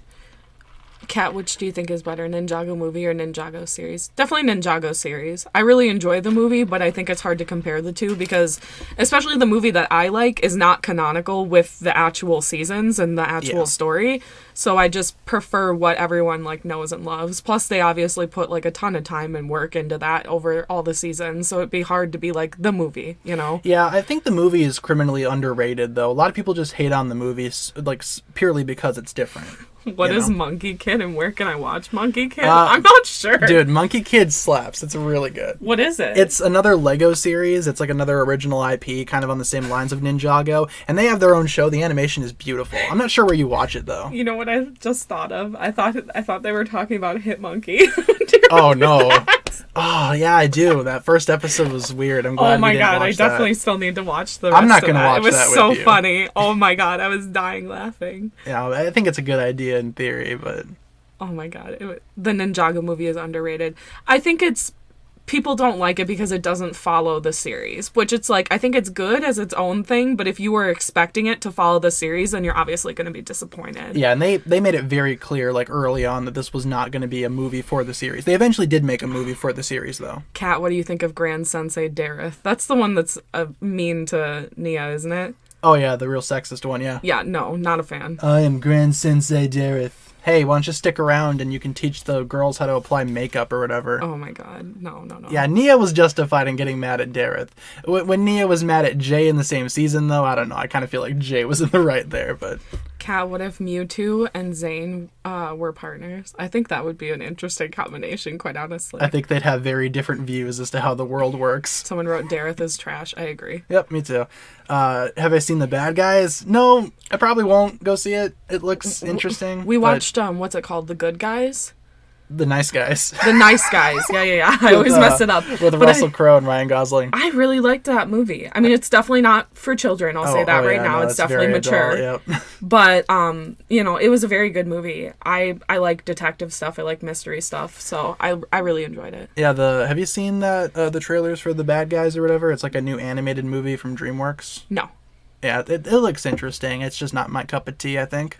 Kat, which do you think is better, Ninjago movie or Ninjago series? Definitely Ninjago series. I really enjoy the movie, but I think it's hard to compare the two because, especially the movie that I like, is not canonical with the actual seasons and the actual story. So I just prefer what everyone like knows and loves. Plus, they obviously put like a ton of time and work into that over all the seasons, so it'd be hard to be like the movie, you know? Yeah, I think the movie is criminally underrated, though. A lot of people just hate on the movies like purely because it's different. What is Monkey Kid and where can I watch Monkey Kid? I'm not sure. Dude, Monkey Kid slaps. It's really good. What is it? It's another Lego series. It's like another original IP, kind of on the same lines of Ninjago. And they have their own show. The animation is beautiful. I'm not sure where you watch it, though. You know what I just thought of? I thought they were talking about Hit Monkey. Oh, no. Oh, yeah, I do. That first episode was weird. I'm glad Oh my we didn't god, I watch definitely that. still need to watch the rest I'm not of gonna that. watch It was that with so you. funny. Oh my god, I was dying laughing. Yeah, I think it's a good idea in theory, but... Oh my god, the Ninjago movie is underrated. I think people don't like it because it doesn't follow the series, which it's like, I think it's good as its own thing, but if you were expecting it to follow the series, then you're obviously going to be disappointed. Yeah, and they made it very clear, like, early on that this was not going to be a movie for the series. They eventually did make a movie for the series, though. Kat, what do you think of Grand Sensei Dareth? That's the one that's mean to Nia, isn't it? Oh, yeah, the real sexist one, yeah. Yeah, no, not a fan. I am Grand Sensei Dareth. Hey, why don't you stick around and you can teach the girls how to apply makeup or whatever. Oh my god, no. Yeah, Nia was justified in getting mad at Dareth. When Nia was mad at Jay in the same season, though, I don't know. I kind of feel like Jay was in the right there, but... Kat, what if Mewtwo and Zane were partners? I think that would be an interesting combination, quite honestly. I think they'd have very different views as to how the world works. Someone wrote Dareth is trash. I agree. Yep, me too. Have I seen The Bad Guys? No, I probably won't go see it. It looks interesting. We but watched, what's it called? The Good Guys? The Nice Guys. The Nice Guys. Yeah. I always mess it up. With Russell Crowe and Ryan Gosling. I really liked that movie. I mean, it's definitely not for children. I'll say that right now. No, it's definitely mature. Adult, yep. But, it was a very good movie. I like detective stuff. I like mystery stuff. So I really enjoyed it. Yeah, have you seen that the trailers for The Bad Guys or whatever? It's like a new animated movie from DreamWorks. No. Yeah, it looks interesting. It's just not my cup of tea, I think.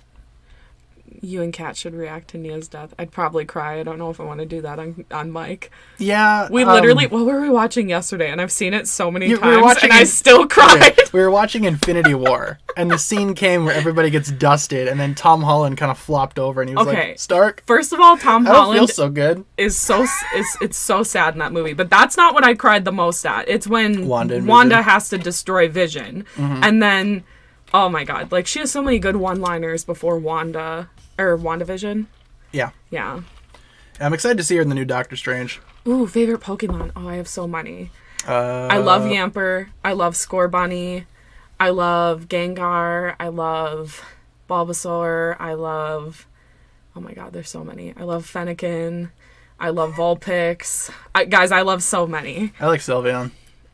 You and Kat should react to Nia's death. I'd probably cry. I don't know if I want to do that on mic. Yeah. We literally, what were we watching yesterday? And I've seen it so many times, and I still still cried. We were watching Infinity War, and the scene came where everybody gets dusted, and then Tom Holland kind of flopped over, and he was like, Stark? First of all, Tom I don't Holland feel so good. is it's so sad in that movie. But that's not what I cried the most at. It's when Wanda has to destroy Vision. Mm-hmm. And then, oh my god, like, she has so many good one-liners before WandaVision. Yeah. Yeah. I'm excited to see her in the new Doctor Strange. Ooh, favorite Pokemon. Oh, I have so many. I love Yamper. I love Scorbunny. I love Gengar. I love Bulbasaur. I love... Oh my god, there's so many. I love Fennekin. I love Vulpix. Guys, I love so many. I like Sylveon.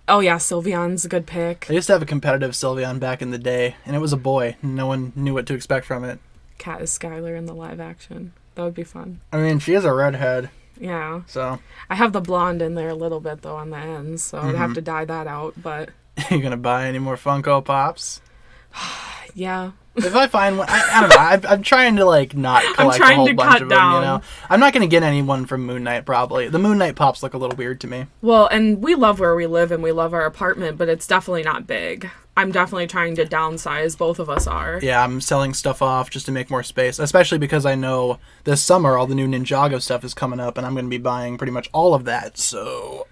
Oh yeah, Sylveon's a good pick. I used to have a competitive Sylveon back in the day, and it was a boy. No one knew what to expect from it. Kat is Skylar in the live action. That would be fun. I mean, she is a redhead. Yeah. So. I have the blonde in there a little bit, though, on the ends, so I'd have to dye that out, but... You gonna buy any more Funko Pops? Yeah. If I find one, I don't know. I'm trying to not collect a whole bunch of them. Down. You know, I'm not gonna get anyone from Moon Knight. Probably the Moon Knight pops look a little weird to me. Well, and we love where we live and we love our apartment, but it's definitely not big. I'm definitely trying to downsize. Both of us are. Yeah, I'm selling stuff off just to make more space, especially because I know this summer all the new Ninjago stuff is coming up, and I'm gonna be buying pretty much all of that. So.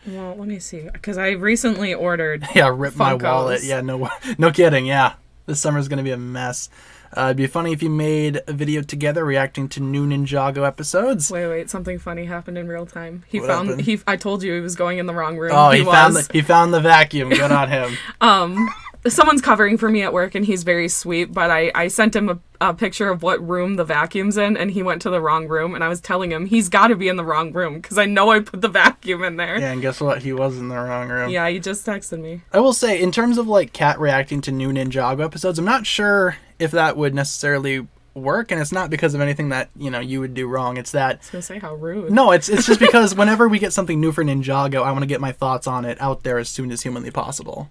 Well, let me see, because I recently ordered. Yeah, rip Funkos. My wallet. Yeah, no kidding. Yeah. This summer's going to be a mess. It'd be funny if you made a video together reacting to new Ninjago episodes. Wait, something funny happened in real time. Happened? I told you he was going in the wrong room. Oh, he found the vacuum. Good on him. Someone's covering for me at work, and he's very sweet, but I sent him a picture of what room the vacuum's in, and he went to the wrong room, and I was telling him he's got to be in the wrong room, because I know I put the vacuum in there. Yeah, and guess what? He was in the wrong room. Yeah, he just texted me. I will say, in terms of, Kat reacting to new Ninjago episodes, I'm not sure if that would necessarily work, and it's not because of anything that, you would do wrong. It's that... I was going to say, how rude. No, it's just because whenever we get something new for Ninjago, I want to get my thoughts on it out there as soon as humanly possible.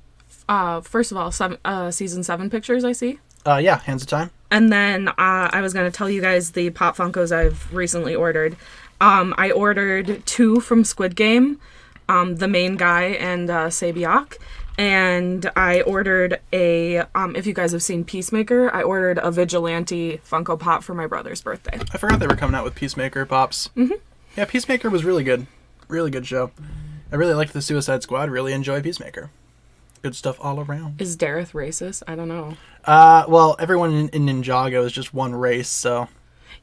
First of all, season 7 pictures I see. Yeah, Hands of Time. And then I was going to tell you guys the Pop Funkos I've recently ordered. I ordered 2 from Squid Game, the main guy and Sabiak. And I ordered if you guys have seen Peacemaker, I ordered a Vigilante Funko Pop for my brother's birthday. I forgot they were coming out with Peacemaker Pops. Mm-hmm. Yeah, Peacemaker was really good. Really good show. I really liked the Suicide Squad. Really enjoy Peacemaker. Good stuff all around. Is Dareth racist? I don't know. Well, everyone in Ninjago is just one race, so...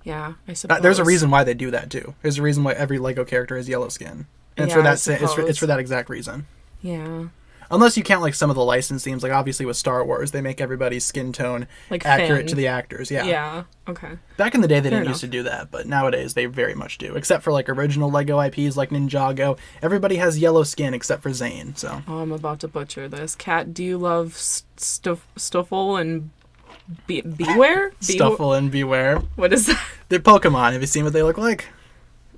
Yeah, I suppose. There's a reason why they do that, too. There's a reason why every Lego character has yellow skin. And it's for that exact reason. Yeah. Unless you count like some of the license themes, like obviously with Star Wars, they make everybody's skin tone like accurate Finn. to the actors. Yeah. Yeah. Okay. Back in the day, they didn't used to do that, but nowadays they very much do. Except for like original Lego IPs like Ninjago, everybody has yellow skin except for Zane. So. Oh, I'm about to butcher this. Kat, do you love Stuffle and Beware? Stuffle and Beware. What is that? They're Pokemon. Have you seen what they look like?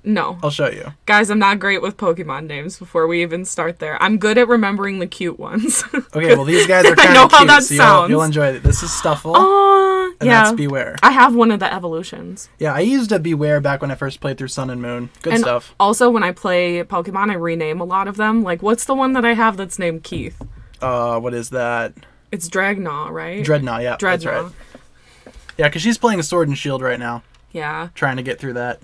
No. I'll show you. Guys, I'm not great with Pokemon names before we even start there. I'm good at remembering the cute ones. Okay, well, these guys are kind of cute. I know how that so sounds. You'll enjoy it. This is Stuffle. And yeah. that's Beware. I have one of the evolutions. Yeah, I used a Beware back when I first played through Sun and Moon. Good stuff. Also, when I play Pokemon, I rename a lot of them. Like, what's the one that I have that's named Keith? What is that? It's Dragnaw, right? Dreadnought, yeah. Dreadnaw. That's right. Yeah, because she's playing a Sword and Shield right now. Yeah. Trying to get through that.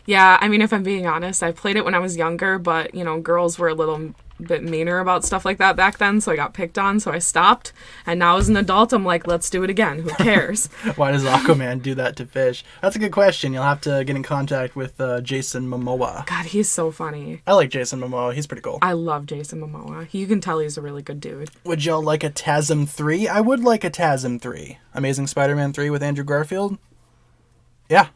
Yeah, I mean, if I'm being honest, I played it when I was younger, but, you know, girls were a little bit meaner about stuff like that back then, so I got picked on, so I stopped. And now as an adult, I'm like, let's do it again. Who cares? Why does Aquaman do that to fish? That's a good question. You'll have to get in contact with Jason Momoa. God, he's so funny. I like Jason Momoa. He's pretty cool. I love Jason Momoa. You can tell he's a really good dude. Would y'all like a TASM 3? I would like a TASM 3. Amazing Spider-Man 3 with Andrew Garfield? Yeah.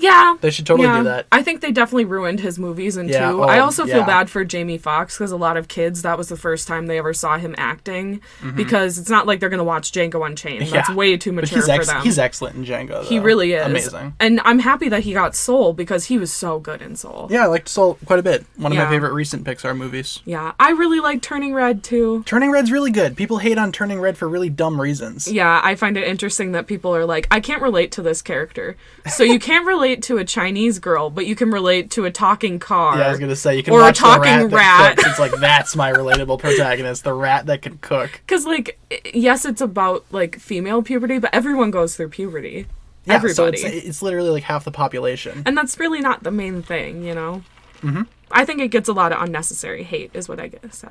Yeah. They should totally do that. I think they definitely ruined his movies in 2. I also feel bad for Jamie Foxx because a lot of kids, that was the first time they ever saw him acting because it's not like they're going to watch Django Unchained. That's way too mature for them. He's excellent in Django, though. He really is. Amazing. And I'm happy that he got Soul because he was so good in Soul. Yeah, I liked Soul quite a bit. One of my favorite recent Pixar movies. Yeah, I really like Turning Red, too. Turning Red's really good. People hate on Turning Red for really dumb reasons. Yeah, I find it interesting that people are like, I can't relate to this character. So you can't relate to a Chinese girl, but you can relate to a talking car. Yeah, I was gonna say you can or watch a talking the rat. That cooks. It's like that's my relatable protagonist, the rat that can cook. Because like, yes, it's about like female puberty, but everyone goes through puberty. Yeah, everybody. So it's literally like half the population, and that's really not the main thing, you know. Mm-hmm. I think it gets a lot of unnecessary hate, is what I guess.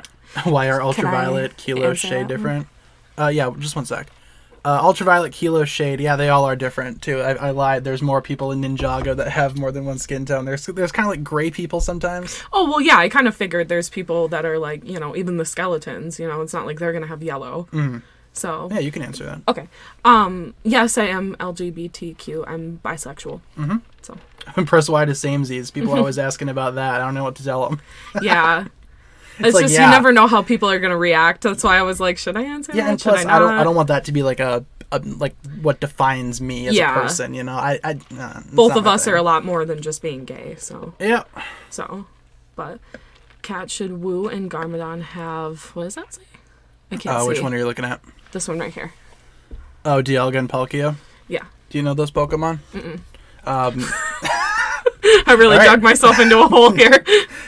Why are Ultraviolet, Kilo, Shade different? Yeah, just one sec. Ultraviolet, Kilo, Shade, yeah, they all are different, too. I lied. There's more people in Ninjago that have more than one skin tone. There's kind of like gray people sometimes. Oh, well, yeah, I kind of figured there's people that are like, you know, even the skeletons, you know, it's not like they're going to have yellow. Mm. So. Yeah, you can answer that. Okay. Yes, I am LGBTQ. I'm bisexual. Mm-hmm. So. I'm impressed why the samesies. People are always asking about that. I don't know what to tell them. Yeah. It's like, just you never know how people are gonna react. That's why I was like, should I answer that? And plus, I don't want that to be like a like what defines me as a person. You know, both of us are a lot more than just being gay. So yeah. So, but Kat, should Wu and Garmadon have, what does that say? I can't see. Which one are you looking at? This one right here. Oh, Dialga and Palkia. Yeah. Do you know those Pokemon? Mm-mm. I really dug myself into a hole here.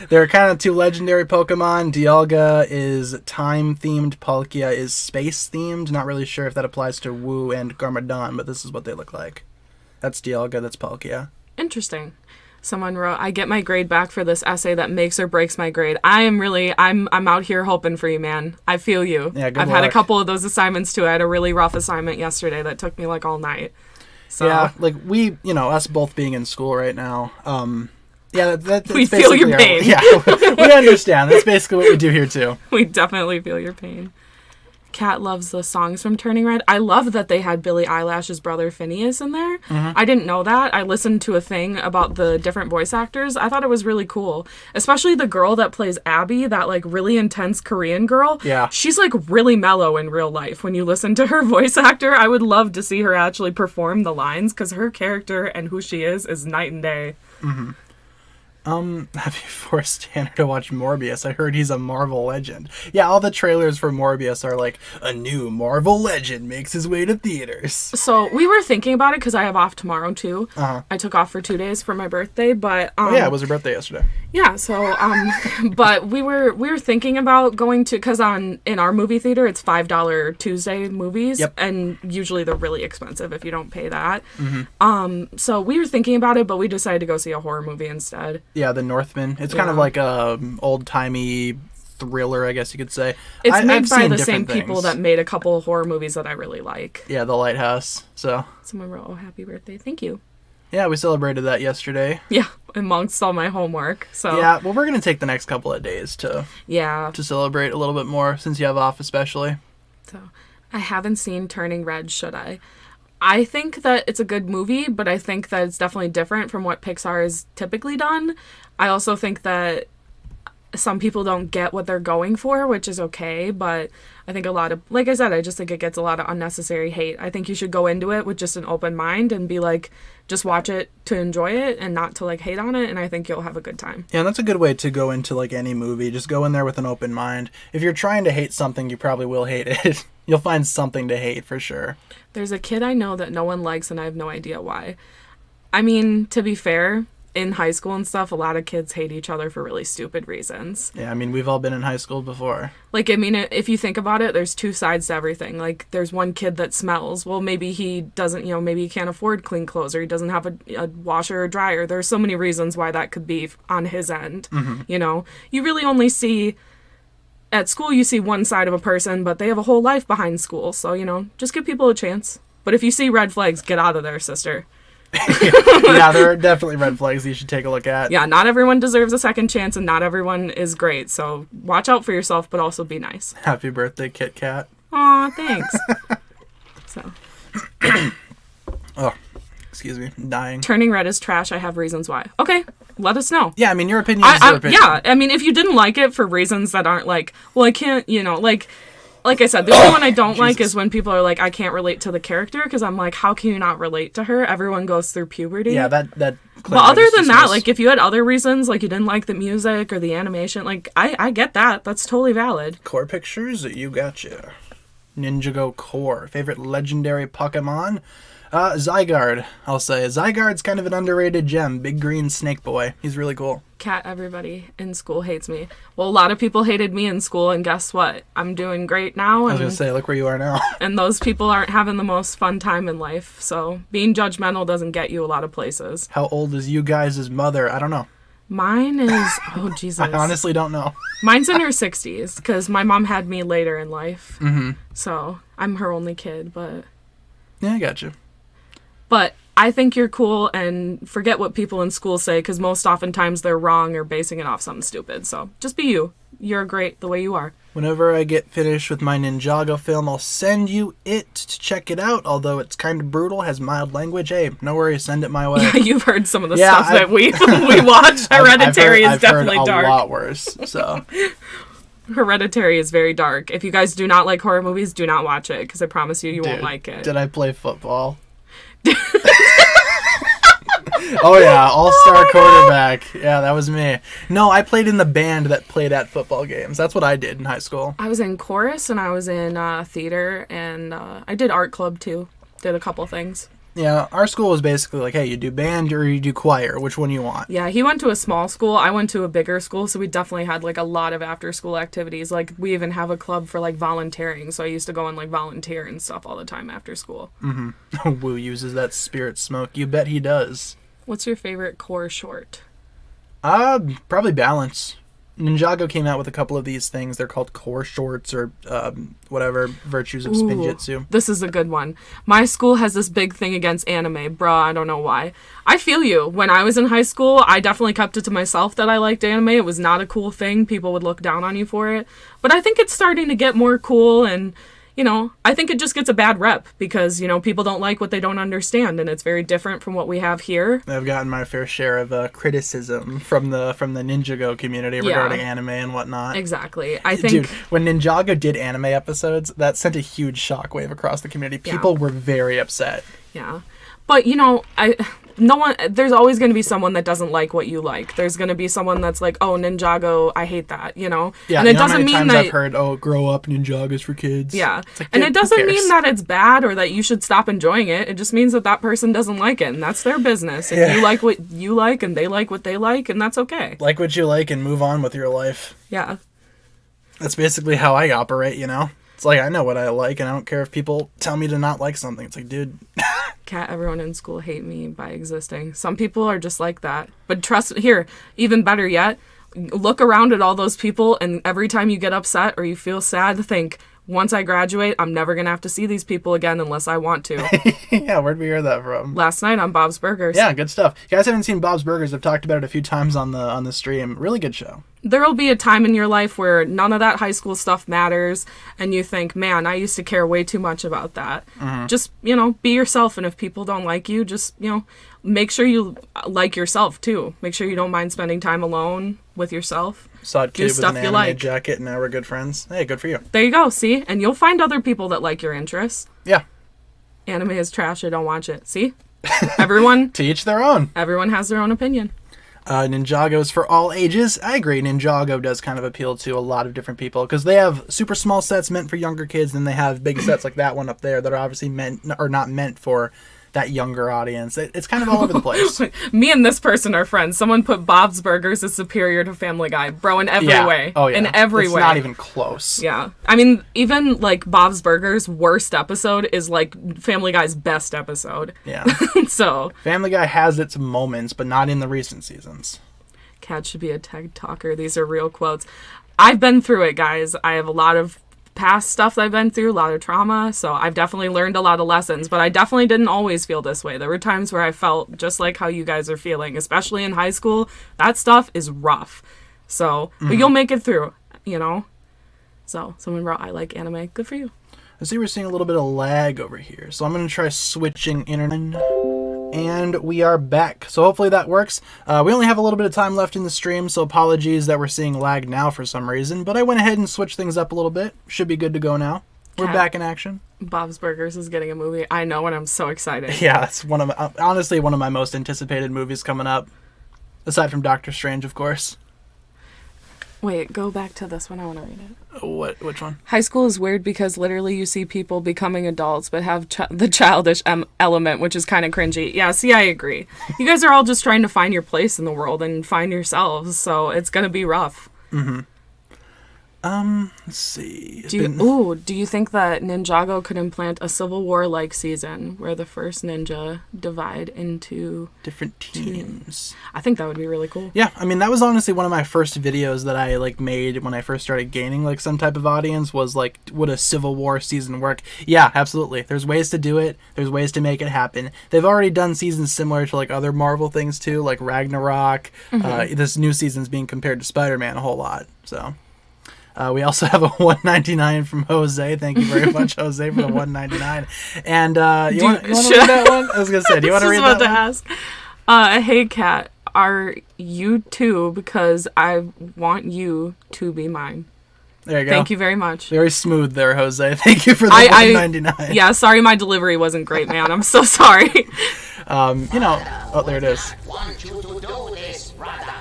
They're kind of two legendary Pokemon. Dialga is time-themed. Palkia is space-themed. Not really sure if that applies to Wu and Garmadon, but this is what they look like. That's Dialga, that's Palkia. Interesting. Someone wrote, I get my grade back for this essay that makes or breaks my grade. I'm out here hoping for you, man. I feel you. Yeah, good I've luck. had a couple of those assignments, too. I had a really rough assignment yesterday that took me, like, all night. So. Yeah, like we, you know, us both being in school right now, yeah, that's we feel your pain. Yeah, we understand. That's basically what we do here, too. We definitely feel your pain. Kat loves the songs from Turning Red. I love that they had Billie Eilish's brother Phineas in there. Mm-hmm. I didn't know that. I listened to a thing about the different voice actors. I thought it was really cool. Especially the girl that plays Abby, that like really intense Korean girl. Yeah. She's like really mellow in real life when you listen to her voice actor. I would love to see her actually perform the lines because her character and who she is night and day. Mm-hmm. Have you forced Tanner to watch Morbius? I heard he's a Marvel legend. Yeah, all the trailers for Morbius are like, a new Marvel legend makes his way to theaters. So we were thinking about it because I have off tomorrow too. Uh-huh. I took off for 2 days for my birthday, but Oh yeah, it was her birthday yesterday. yeah. So but we were thinking about going to, because in our movie theater it's $5 Tuesday movies, Yep. and usually they're really expensive if you don't pay that. So we were thinking about it, but we decided to go see a horror movie instead. Yeah, The Northman. It's kind of Yeah. like a old-timey thriller, I guess you could say. It's I've made by seen the different same people things. that made a couple horror movies that I really like. Yeah, The Lighthouse. So, Someone wrote, "Oh, happy birthday, thank you." yeah, we celebrated that yesterday. Yeah, amongst all my homework. So Yeah, well, we're going to take the next couple of days to yeah. celebrate a little bit more, since you have off especially. So I haven't seen Turning Red. Should I? I think that it's a good movie, but I think that it's definitely different from what Pixar has typically done. I also think that some people don't get what they're going for, which is okay, but I think a lot of, like I said, I just think it gets a lot of unnecessary hate. I think you should go into it with just an open mind and be like, just watch it to enjoy it and not to like hate on it, and I think you'll have a good time. Yeah, and that's a good way to go into like any movie. Just go in there with an open mind. If you're trying to hate something, you probably will hate it. You'll find something to hate for sure. There's a kid I know that no one likes, and I have no idea why. I mean, to be fair, in high school and stuff, a lot of kids hate each other for really stupid reasons. Yeah, I mean, we've all been in high school before. Like, I mean, if you think about it, there's two sides to everything. Like, there's one kid that smells. Well, maybe he doesn't, maybe he can't afford clean clothes, or he doesn't have a washer or dryer. There's so many reasons why that could be on his end. You really only see, at school, you see one side of a person, but they have a whole life behind school. So, just give people a chance. But if you see red flags, get out of there, sister. Yeah, there are definitely red flags you should take a look at. Yeah, not everyone deserves a second chance, and not everyone is great. So watch out for yourself, but also be nice. Happy birthday, Kit Kat. Aw, thanks. So, Oh, excuse me, I'm dying. Turning Red is trash. I have reasons why. Okay, let us know. Yeah, I mean, your opinion is your opinion. Yeah, I mean, if you didn't like it for reasons that aren't like, well, I can't, like I said, the only one I don't like is when people are like, I can't relate to the character, because I'm like, how can you not relate to her? Everyone goes through puberty. Yeah, that. But other than that, like, if you had other reasons, like you didn't like the music or the animation, like, I get that. That's totally valid. Core pictures, you gotcha. Ninjago Core. Favorite legendary Pokemon? Zygarde, I'll say. Zygarde's kind of an underrated gem. Big green snake boy. He's really cool. Cat, everybody in school hates me. Well, a lot of people hated me in school, and guess what? I'm doing great now. I was going to say, look where you are now. And those people aren't having the most fun time in life. So being judgmental doesn't get you a lot of places. How old is you guys' mother? I don't know. Mine is, oh, Jesus. I honestly don't know. Mine's in her 60s, because my mom had me later in life. Mm-hmm. So I'm her only kid, but... Yeah, I gotcha. But I think you're cool, and forget what people in school say, because most oftentimes they're wrong or basing it off something stupid. So just be you. You're great the way you are. Whenever I get finished with my Ninjago film, I'll send you it to check it out. Although it's kind of brutal, has mild language. Hey, no worries, send it my way. Yeah, you've heard some of the Yeah, stuff that we watched. Hereditary is definitely I've heard dark. a lot worse. So Hereditary is very dark. If you guys do not like horror movies, do not watch it, because I promise you, you won't Dude, like it. Did I play football? Oh yeah, all-star quarterback. Yeah, that was me. No, I played in the band that played at football games. That's what I did in high school. I was in chorus, and I was in theater, and I did art club too. Did a couple things. Yeah, our school was basically like, hey, you do band or you do choir. Which one you want? Yeah, he went to a small school. I went to a bigger school, so we definitely had like a lot of after-school activities. Like, we even have a club for like volunteering, so I used to go and like volunteer and stuff all the time after school. Mm-hmm. Woo uses that spirit smoke. You bet he does. What's your favorite core short? Probably Balance. Ninjago came out with a couple of these things. They're called core shorts or whatever, Virtues of Spinjitzu. This is a good one. My school has this big thing against anime. Bruh, I don't know why. I feel you. When I was in high school, I definitely kept it to myself that I liked anime. It was not a cool thing. People would look down on you for it. But I think it's starting to get more cool, and I think it just gets a bad rep because, people don't like what they don't understand, and it's very different from what we have here. I've gotten my fair share of criticism from the Ninjago community regarding anime and whatnot. Exactly. I think... Dude, when Ninjago did anime episodes, that sent a huge shockwave across the community. People were very upset. Yeah. But, no one, there's always going to be someone that doesn't like what you like. There's going to be someone that's like, oh, Ninjago, I hate that, you know? Yeah, and it doesn't how many mean times that I've heard, oh, grow up, Ninjago's for kids. Yeah. Like, and dude, it doesn't who mean cares? that it's bad or that you should stop enjoying it. It just means that that person doesn't like it, and that's their business. If you like what you like and they like what they like, and that's okay. Like what you like and move on with your life. Yeah. That's basically how I operate, you know? It's like, I know what I like, and I don't care if people tell me to not like something. It's like, dude. Cat, everyone in school hate me by existing. Some people are just like that. But trust me, here, even better yet, look around at all those people, and every time you get upset or you feel sad, think, once I graduate, I'm never going to have to see these people again unless I want to. Yeah, where'd we hear that from? Last night on Bob's Burgers. Yeah, good stuff. If you guys haven't seen Bob's Burgers, I've talked about it a few times on the stream. Really good show. There'll be a time in your life where none of that high school stuff matters, and you think, man, I used to care way too much about that. Just, be yourself, and if people don't like you, just, make sure you like yourself, too. Make sure you don't mind spending time alone with yourself. Saw a kid with stuff an you anime like. jacket, and now we're good friends. Hey, good for you. There you go, see? And you'll find other people that like your interests. Yeah. Anime is trash, I don't watch it. See? Everyone To each their own. everyone has their own opinion. Ninjago is for all ages. I agree. Ninjago does kind of appeal to a lot of different people because they have super small sets meant for younger kids, and they have big sets like that one up there that are obviously not meant for that younger audience. It's kind of all over the place. Me and this person are friends. Someone put Bob's Burgers is superior to Family Guy. Bro, in every way. Oh, yeah. In every it's way. not even close. Yeah. I mean, even, like, Bob's Burgers' worst episode is, like, Family Guy's best episode. Yeah. So. Family Guy has its moments, but not in the recent seasons. Cat should be a TED talker. These are real quotes. I've been through it, guys. I have a lot of past stuff that I've been through, a lot of trauma, so I've definitely learned a lot of lessons, but I definitely didn't always feel this way. There were times where I felt just like how you guys are feeling, especially in high school. That stuff is rough. So, but you'll make it through, So, someone wrote, I like anime. Good for you. I see we're seeing a little bit of lag over here, so I'm going to try switching internet. And we are back. So hopefully that works. We only have a little bit of time left in the stream, so apologies that we're seeing lag now for some reason. But I went ahead and switched things up a little bit. Should be good to go now. We're back in action. Bob's Burgers is getting a movie. I know, and I'm so excited. Yeah, it's honestly one of my most anticipated movies coming up. Aside from Doctor Strange, of course. Wait, go back to this one. I want to read it. Which one? High school is weird because literally you see people becoming adults but have the childish element, which is kind of cringy. Yeah, see, I agree. You guys are all just trying to find your place in the world and find yourselves, so it's going to be rough. Mm-hmm. Let's see. Do you think that Ninjago could implant a Civil War-like season where the first ninja divide into different teams? I think that would be really cool. Yeah, I mean, that was honestly one of my first videos that I made when I first started gaining some type of audience was would a Civil War season work? Yeah, absolutely. There's ways to do it. There's ways to make it happen. They've already done seasons similar to other Marvel things too, like Ragnarok. Mm-hmm. This new season's being compared to Spider-Man a whole lot, so... we also have a $1.99 from Jose. Thank you very much, Jose, for the $1.99. And you want to read that one? I was going to say, do you want to read that one? I was about to ask. Hey, Kat, are you too? Because I want you to be mine. There you go. Thank you very much. Very smooth there, Jose. Thank you for the $1.99. Yeah, sorry my delivery wasn't great, man. I'm so sorry. Oh, there it is. Want you to do this, brother.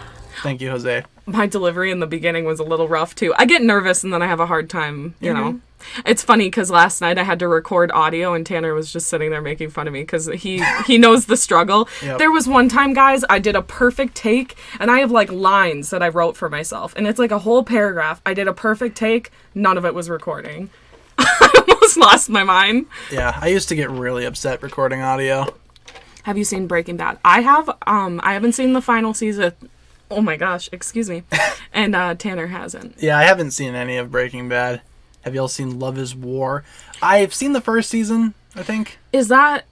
Thank you, Jose. My delivery in the beginning was a little rough, too. I get nervous and then I have a hard time, you know. It's funny because last night I had to record audio and Tanner was just sitting there making fun of me because he knows the struggle. Yep. There was one time, guys, I did a perfect take and I have lines that I wrote for myself and it's a whole paragraph. I did a perfect take. None of it was recording. I almost lost my mind. Yeah, I used to get really upset recording audio. Have you seen Breaking Bad? I have. I haven't seen the final season. Oh my gosh, excuse me. And Tanner hasn't. Yeah, I haven't seen any of Breaking Bad. Have y'all seen Love is War? I've seen the first season, I think. Is that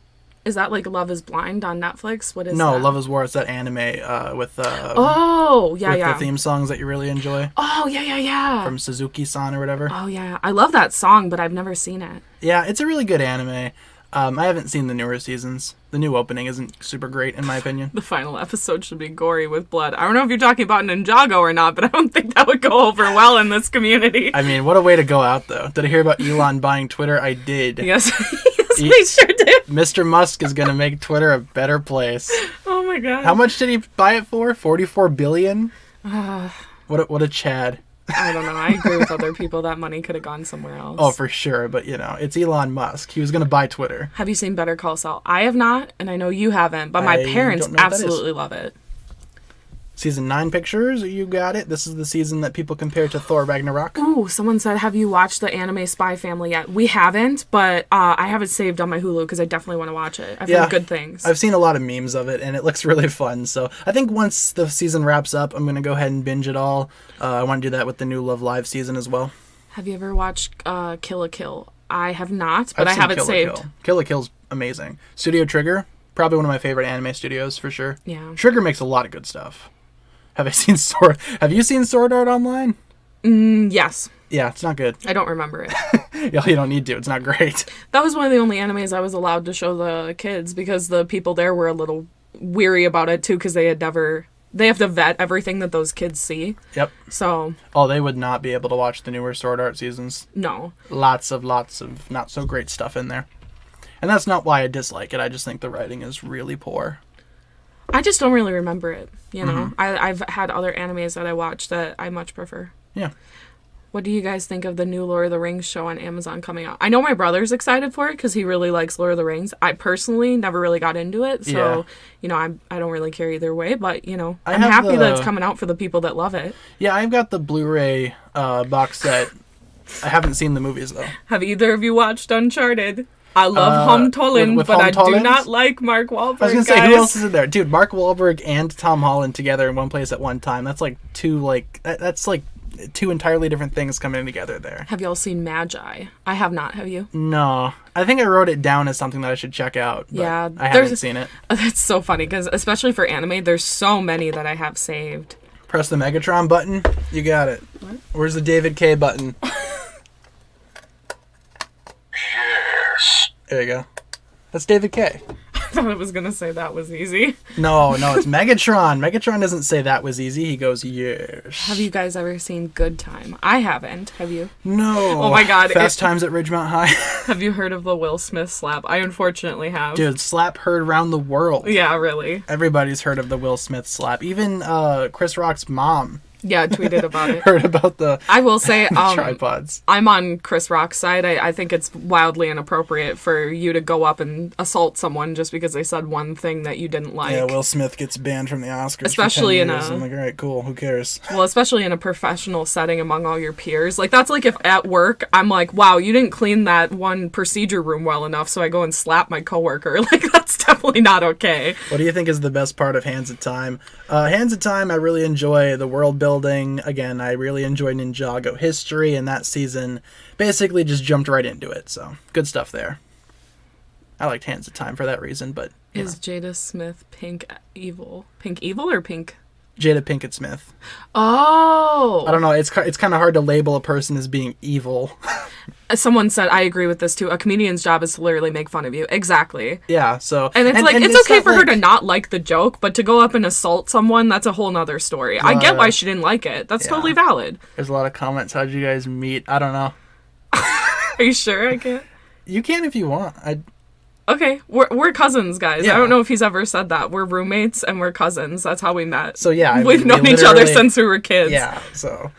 Love is Blind on Netflix? What is that? No, Love is War. It's that anime with the theme songs that you really enjoy. Oh, yeah. From Suzuki-san or whatever. Oh, yeah. I love that song, but I've never seen it. Yeah, it's a really good anime. I haven't seen the newer seasons. The new opening isn't super great, in my opinion. The final episode should be gory with blood. I don't know if you're talking about Ninjago or not, but I don't think that would go over well in this community. I mean, what a way to go out, though. Did I hear about Elon buying Twitter? I did. Yes, we sure did. Mr. Musk is going to make Twitter a better place. my god. How much did he buy it for? 44 billion? What a Chad. I don't know. I agree with other people. That money could have gone somewhere else. Oh, for sure. But, it's Elon Musk. He was going to buy Twitter. Have you seen Better Call Saul? I have not, and I know you haven't, but my I parents don't know what that is. absolutely love it. Season 9 pictures, you got it. This is the season that people compare to Thor Ragnarok. Ooh, someone said, have you watched the anime Spy Family yet? We haven't, but I have it saved on my Hulu because I definitely want to watch it. I've heard good things. I've seen a lot of memes of it, and it looks really fun. So I think once the season wraps up, I'm going to go ahead and binge it all. I want to do that with the new Love Live season as well. Have you ever watched Kill la Kill? I have not, but I've I have seen it saved. Kill la Kill's amazing. Studio Trigger, probably one of my favorite anime studios for sure. Yeah. Trigger makes a lot of good stuff. Have you seen Sword Art Online? Yes. Yeah, it's not good. I don't remember it. Yeah, you don't need to. It's not great. That was one of the only animes I was allowed to show the kids because the people there were a little weary about it too because they have to vet everything that those kids see. Yep. So. Oh, they would not be able to watch the newer Sword Art seasons. No. Lots of not so great stuff in there. And that's not why I dislike it. I just think the writing is really poor. I just don't really remember it, you know? I've had other animes that I watched that I much prefer. Yeah. What do you guys think of the new Lord of the Rings show on Amazon coming out? I know my brother's excited for it because he really likes Lord of the Rings. I personally never really got into it, so, I don't really care either way, but, I'm happy that it's coming out for the people that love it. Yeah, I've got the Blu-ray box set. I haven't seen the movies, though. Have either of you watched Uncharted? I love Tom Holland, but I do not like Mark Wahlberg. I was gonna say, who else is in there, dude? Mark Wahlberg and Tom Holland together in one place at one time. That's like that's like two entirely different things coming together there. Have y'all seen Magi? I have not. Have you? No, I think I wrote it down as something that I should check out. But yeah, I haven't seen it. That's so funny because especially for anime, there's so many that I have saved. Press the Megatron button. You got it. What? Where's the David K button? There you go. That's David K. I thought it was going to say that was easy. No, it's Megatron. Megatron doesn't say that was easy. He goes, yes. Have you guys ever seen Good Time? I haven't. Have you? No. Oh my god. Fast Times at Ridgemont High. Have you heard of the Will Smith slap? I unfortunately have. Dude, slap heard around the world. Yeah, really. Everybody's heard of the Will Smith slap. Even Chris Rock's mom. Yeah, tweeted about it. Heard about the I will say tripods. I'm on Chris Rock's side. I think it's wildly inappropriate for you to go up and assault someone just because they said one thing that you didn't like. Yeah, Will Smith gets banned from the Oscars. Especially for 10 in years. I'm like, all right, cool. Who cares? Well, especially in a professional setting among all your peers. Like, that's like if at work, I'm like, wow, you didn't clean that one procedure room well enough, so I go and slap my coworker. Like, that's definitely not okay. What do you think is the best part of Hands of Time? Hands of Time, I really enjoy the world building. Again, I really enjoy Ninjago history, and that season basically just jumped right into it. So, good stuff there. I liked Hands of Time for that reason, but... Is Jada Smith pink evil? Pink evil or pink? Jada Pinkett Smith. Oh! I don't know. It's kind of hard to label a person as being evil. Someone said, I agree with this too, a comedian's job is to literally make fun of you. Exactly. Yeah, so... And it's it's okay for her to not like the joke, but to go up and assault someone, that's a whole nother story. I get why she didn't like it. That's totally valid. There's a lot of comments. How'd you guys meet? I don't know. Are you sure I can't? You can if you want. Okay, we're cousins, guys. Yeah. I don't know if he's ever said that. We're roommates and we're cousins. That's how we met. So yeah, we've known each other since we were kids. Yeah, so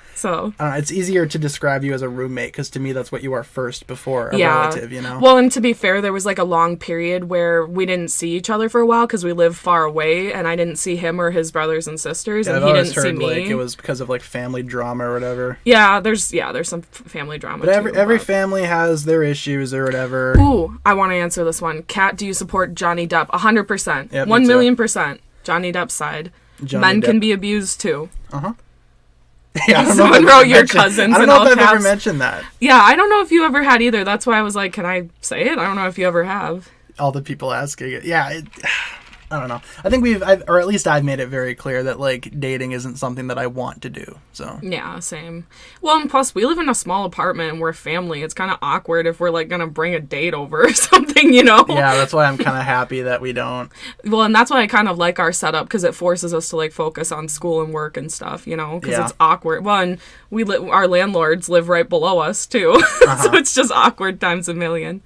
it's easier to describe you as a roommate because to me that's what you are first before a relative, you know. Well, and to be fair, there was like a long period where we didn't see each other for a while because we lived far away, and I didn't see him or his brothers and sisters, and he didn't see me. Like it was because of like family drama or whatever. Yeah, there's some family drama. But every family has their issues or whatever. Ooh, I want to answer this one. Kat, do you support Johnny Depp? 100%. Yep, 1,000,000%. Johnny Depp's side. Men can be abused too. Yeah, someone wrote your cousins. I don't know if I've ever mentioned that. Yeah, I don't know if you ever had either. That's why I was like, can I say it? I don't know if you ever have. All the people asking it. Yeah, I don't know. I think or at least I've made it very clear that like dating isn't something that I want to do. So yeah, same. Well, and plus we live in a small apartment and we're family. It's kind of awkward if we're like gonna bring a date over or something, you know? Yeah, that's why I'm kind of happy that we don't. Well, and that's why I kind of like our setup because it forces us to like focus on school and work and stuff, you know? Because it's awkward. Well, and our landlords live right below us too, so it's just awkward times a million.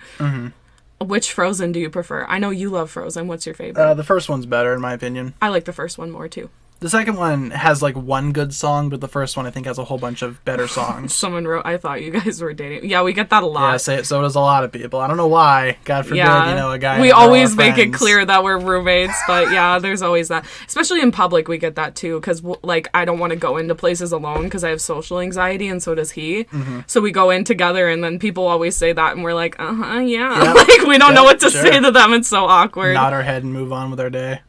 Which Frozen do you prefer? I know you love Frozen. What's your favorite? The first one's better, in my opinion. I like the first one more, too. The second one has like one good song, but the first one I think has a whole bunch of better songs. Someone wrote, I thought you guys were dating. Yeah, we get that a lot. Yeah, so does a lot of people. I don't know why. God forbid, a guy. We always make it clear that we're roommates, but yeah, there's always that. Especially in public, we get that too, because like I don't want to go into places alone because I have social anxiety, and so does he. Mm-hmm. So we go in together, and then people always say that, and we're like, yeah. Yep. Like we don't know what to sure. say to them. It's so awkward. Nod our head and move on with our day.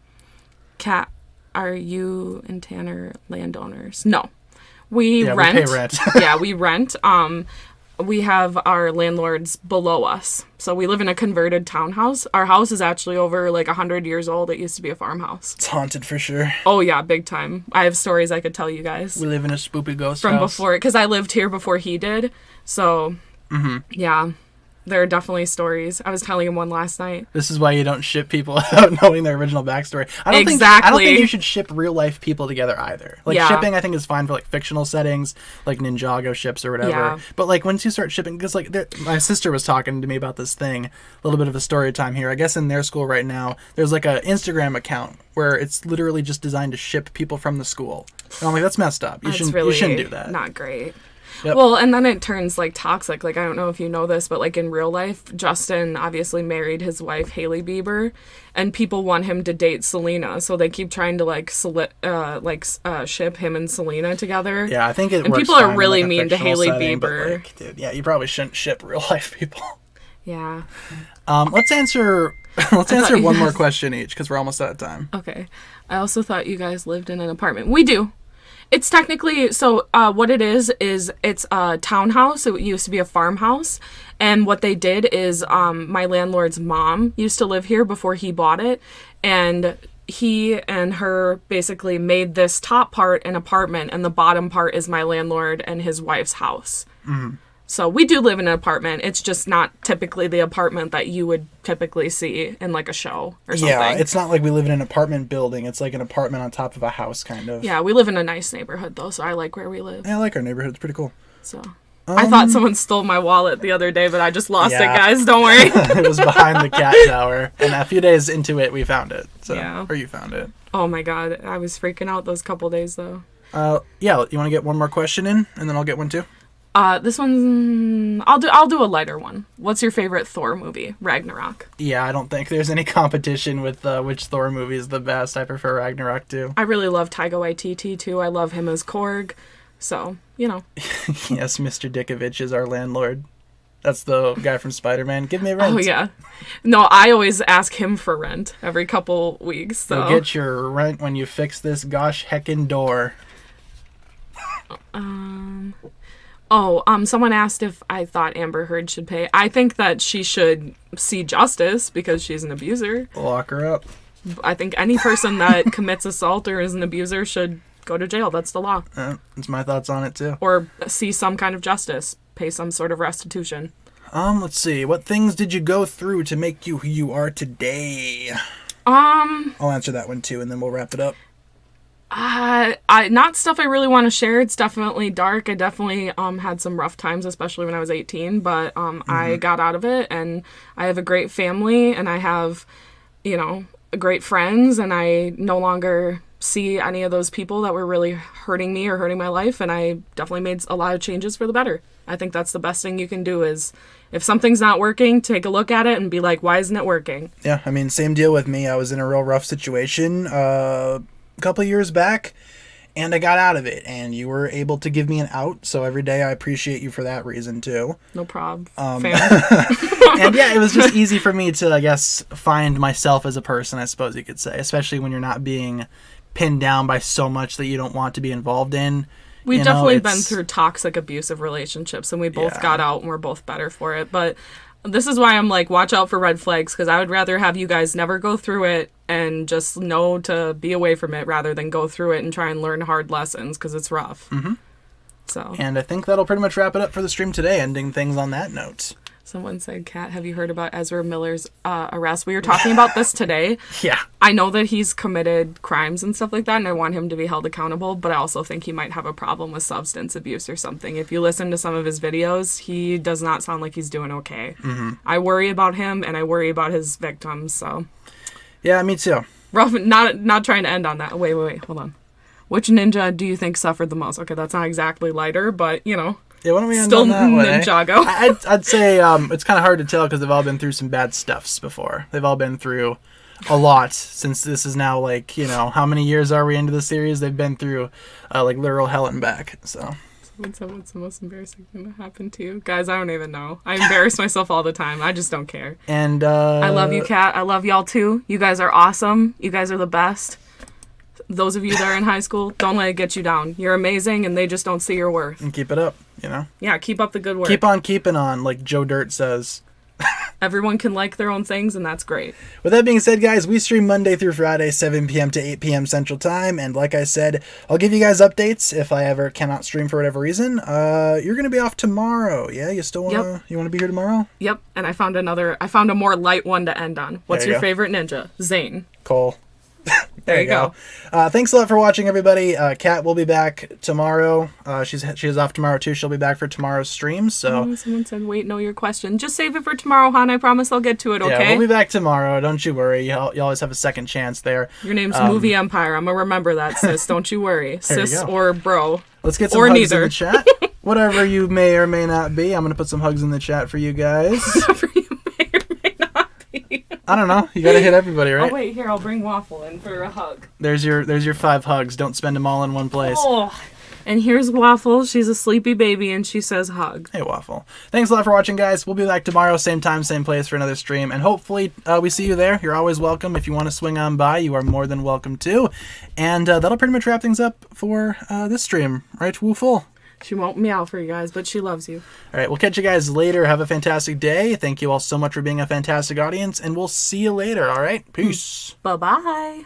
Kat, are you and Tanner landowners? No. We rent. We pay rent. Yeah, we rent. We have our landlords below us. So we live in a converted townhouse. Our house is actually over like 100 years old. It used to be a farmhouse. It's haunted for sure. Oh yeah, big time. I have stories I could tell you guys. We live in a spoopy ghost from house. before, because I lived here before he did. So, yeah. There are definitely stories. I was telling him one last night. This is why you don't ship people without knowing their original backstory. I don't think you should ship real life people together either. Like shipping, I think is fine for like fictional settings, like Ninjago ships or whatever. Yeah. But like once you start shipping, because like my sister was talking to me about this thing. A little bit of a story time here. I guess in their school right now, there's like an Instagram account where it's literally just designed to ship people from the school. And I'm like, that's messed up. You shouldn't do that. Not great. Yep. Well, and then it turns like toxic. Like I don't know if you know this, but like in real life, Justin obviously married his wife Hailey Bieber, and people want him to date Selena, so they keep trying to ship him and Selena together. Yeah, I think it. And works people are fine really in, like, a mean to fictional Hailey setting, but, Bieber. like, dude, yeah, you probably shouldn't ship real life people. Yeah. Let's answer one more question each because we're almost out of time. Okay. I also thought you guys lived in an apartment. We do. It's technically, what it is it's a townhouse. It used to be a farmhouse. And what they did is my landlord's mom used to live here before he bought it. And he and her basically made this top part an apartment, and the bottom part is my landlord and his wife's house. Mm-hmm. So we do live in an apartment. It's just not typically the apartment that you would typically see in like a show or something. Yeah, it's not like we live in an apartment building. It's like an apartment on top of a house, kind of. Yeah, we live in a nice neighborhood though, so I like where we live. Yeah, I like our neighborhood. It's pretty cool. So I thought someone stole my wallet the other day, but I just lost it, guys. Don't worry. It was behind the cat tower, and a few days into it, we found it. So, yeah. Or you found it. Oh my god, I was freaking out those couple days though. Yeah, you want to get one more question in, and then I'll get one too. This one, I'll do a lighter one. What's your favorite Thor movie? Ragnarok. Yeah, I don't think there's any competition with which Thor movie is the best. I prefer Ragnarok too. I really love Taika Waititi too. I love him as Korg. So, you know. Yes, Mr. Dickovich is our landlord. That's the guy from Spider-Man. Give me rent. Oh, yeah. No, I always ask him for rent every couple weeks. So. You'll get your rent when you fix this gosh heckin' door. Someone asked if I thought Amber Heard should pay. I think that she should see justice because she's an abuser. Lock her up. I think any person that commits assault or is an abuser should go to jail. That's the law. That's my thoughts on it too. Or see some kind of justice. Pay some sort of restitution. Let's see. What things did you go through to make you who you are today? I'll answer that one too, and then we'll wrap it up. Not stuff I really want to share. It's definitely dark. I definitely had some rough times, especially when I was 18, but I got out of it, and I have a great family, and I have, great friends, and I no longer see any of those people that were really hurting me or hurting my life, and I definitely made a lot of changes for the better. I think that's the best thing you can do is if something's not working, take a look at it and be like, why isn't it working? Yeah, I mean, same deal with me. I was in a real rough situation a couple years back, and I got out of it, and you were able to give me an out, so every day I appreciate you for that reason too. No problem. And yeah, it was just easy for me to, I guess, find myself as a person, I suppose you could say, especially when you're not being pinned down by so much that you don't want to be involved in. We've definitely been through toxic, abusive relationships, and we both got out, and we're both better for it. But this is why I'm like, watch out for red flags, because I would rather have you guys never go through it and just know to be away from it rather than go through it and try and learn hard lessons, because it's rough. Mm-hmm. So. And I think that'll pretty much wrap it up for the stream today, ending things on that note. Someone said, Kat, have you heard about Ezra Miller's arrest? We were talking about this today. Yeah. I know that he's committed crimes and stuff like that, and I want him to be held accountable, but I also think he might have a problem with substance abuse or something. If you listen to some of his videos, he does not sound like he's doing okay. Mm-hmm. I worry about him, and I worry about his victims, so... Yeah, me too. Rough, not trying to end on that. Wait, hold on. Which ninja do you think suffered the most? Okay, that's not exactly lighter, but, you know... Yeah, why don't we end Still on that way? Ninjago. I'd say it's kind of hard to tell because they've all been through some bad stuffs before. They've all been through a lot since this is now like, you know, how many years are we into the series? They've been through like literal hell and back. So what's the most embarrassing thing that happened to you? Guys, I don't even know. I embarrass myself all the time. I just don't care. And I love you, Kat. I love y'all too. You guys are awesome. You guys are the best. Those of you that are in high school, don't let it get you down. You're amazing, and they just don't see your worth. And keep it up, you know? Yeah, keep up the good work. Keep on keeping on, like Joe Dirt says. Everyone can like their own things, and that's great. With that being said, guys, we stream Monday through Friday, 7 p.m. to 8 p.m. Central Time. And like I said, I'll give you guys updates if I ever cannot stream for whatever reason. You're going to be off tomorrow. Yeah, you still want to you want to be here tomorrow? Yep, and I found a more light one to end on. What's your favorite ninja? Zane. Cole. There you go. Thanks a lot for watching, everybody. Kat will be back tomorrow. She's off tomorrow too. She'll be back for tomorrow's stream. So someone said, "Wait, know your question. Just save it for tomorrow, hon. I promise I'll get to it. Okay." Yeah, we'll be back tomorrow. Don't you worry. You always have a second chance there. Your name's Movie Empire. I'm gonna remember that, sis. Don't you worry, sis or bro. Let's get some hugs in the chat. Whatever you may or may not be, I'm gonna put some hugs in the chat for you guys. Whatever you may or may not be. I don't know. You gotta hit everybody, right? Oh wait, here I'll bring Waffle in for a hug. There's your 5 hugs. Don't spend them all in one place. Oh, and here's Waffle. She's a sleepy baby, and she says hug. Hey Waffle. Thanks a lot for watching, guys. We'll be back tomorrow, same time, same place for another stream, and hopefully we see you there. You're always welcome. If you want to swing on by, you are more than welcome to. And that'll pretty much wrap things up for this stream, right, Woofle? She won't meow for you guys, but she loves you. All right, we'll catch you guys later. Have a fantastic day. Thank you all so much for being a fantastic audience, and we'll see you later, all right? Peace. Bye-bye.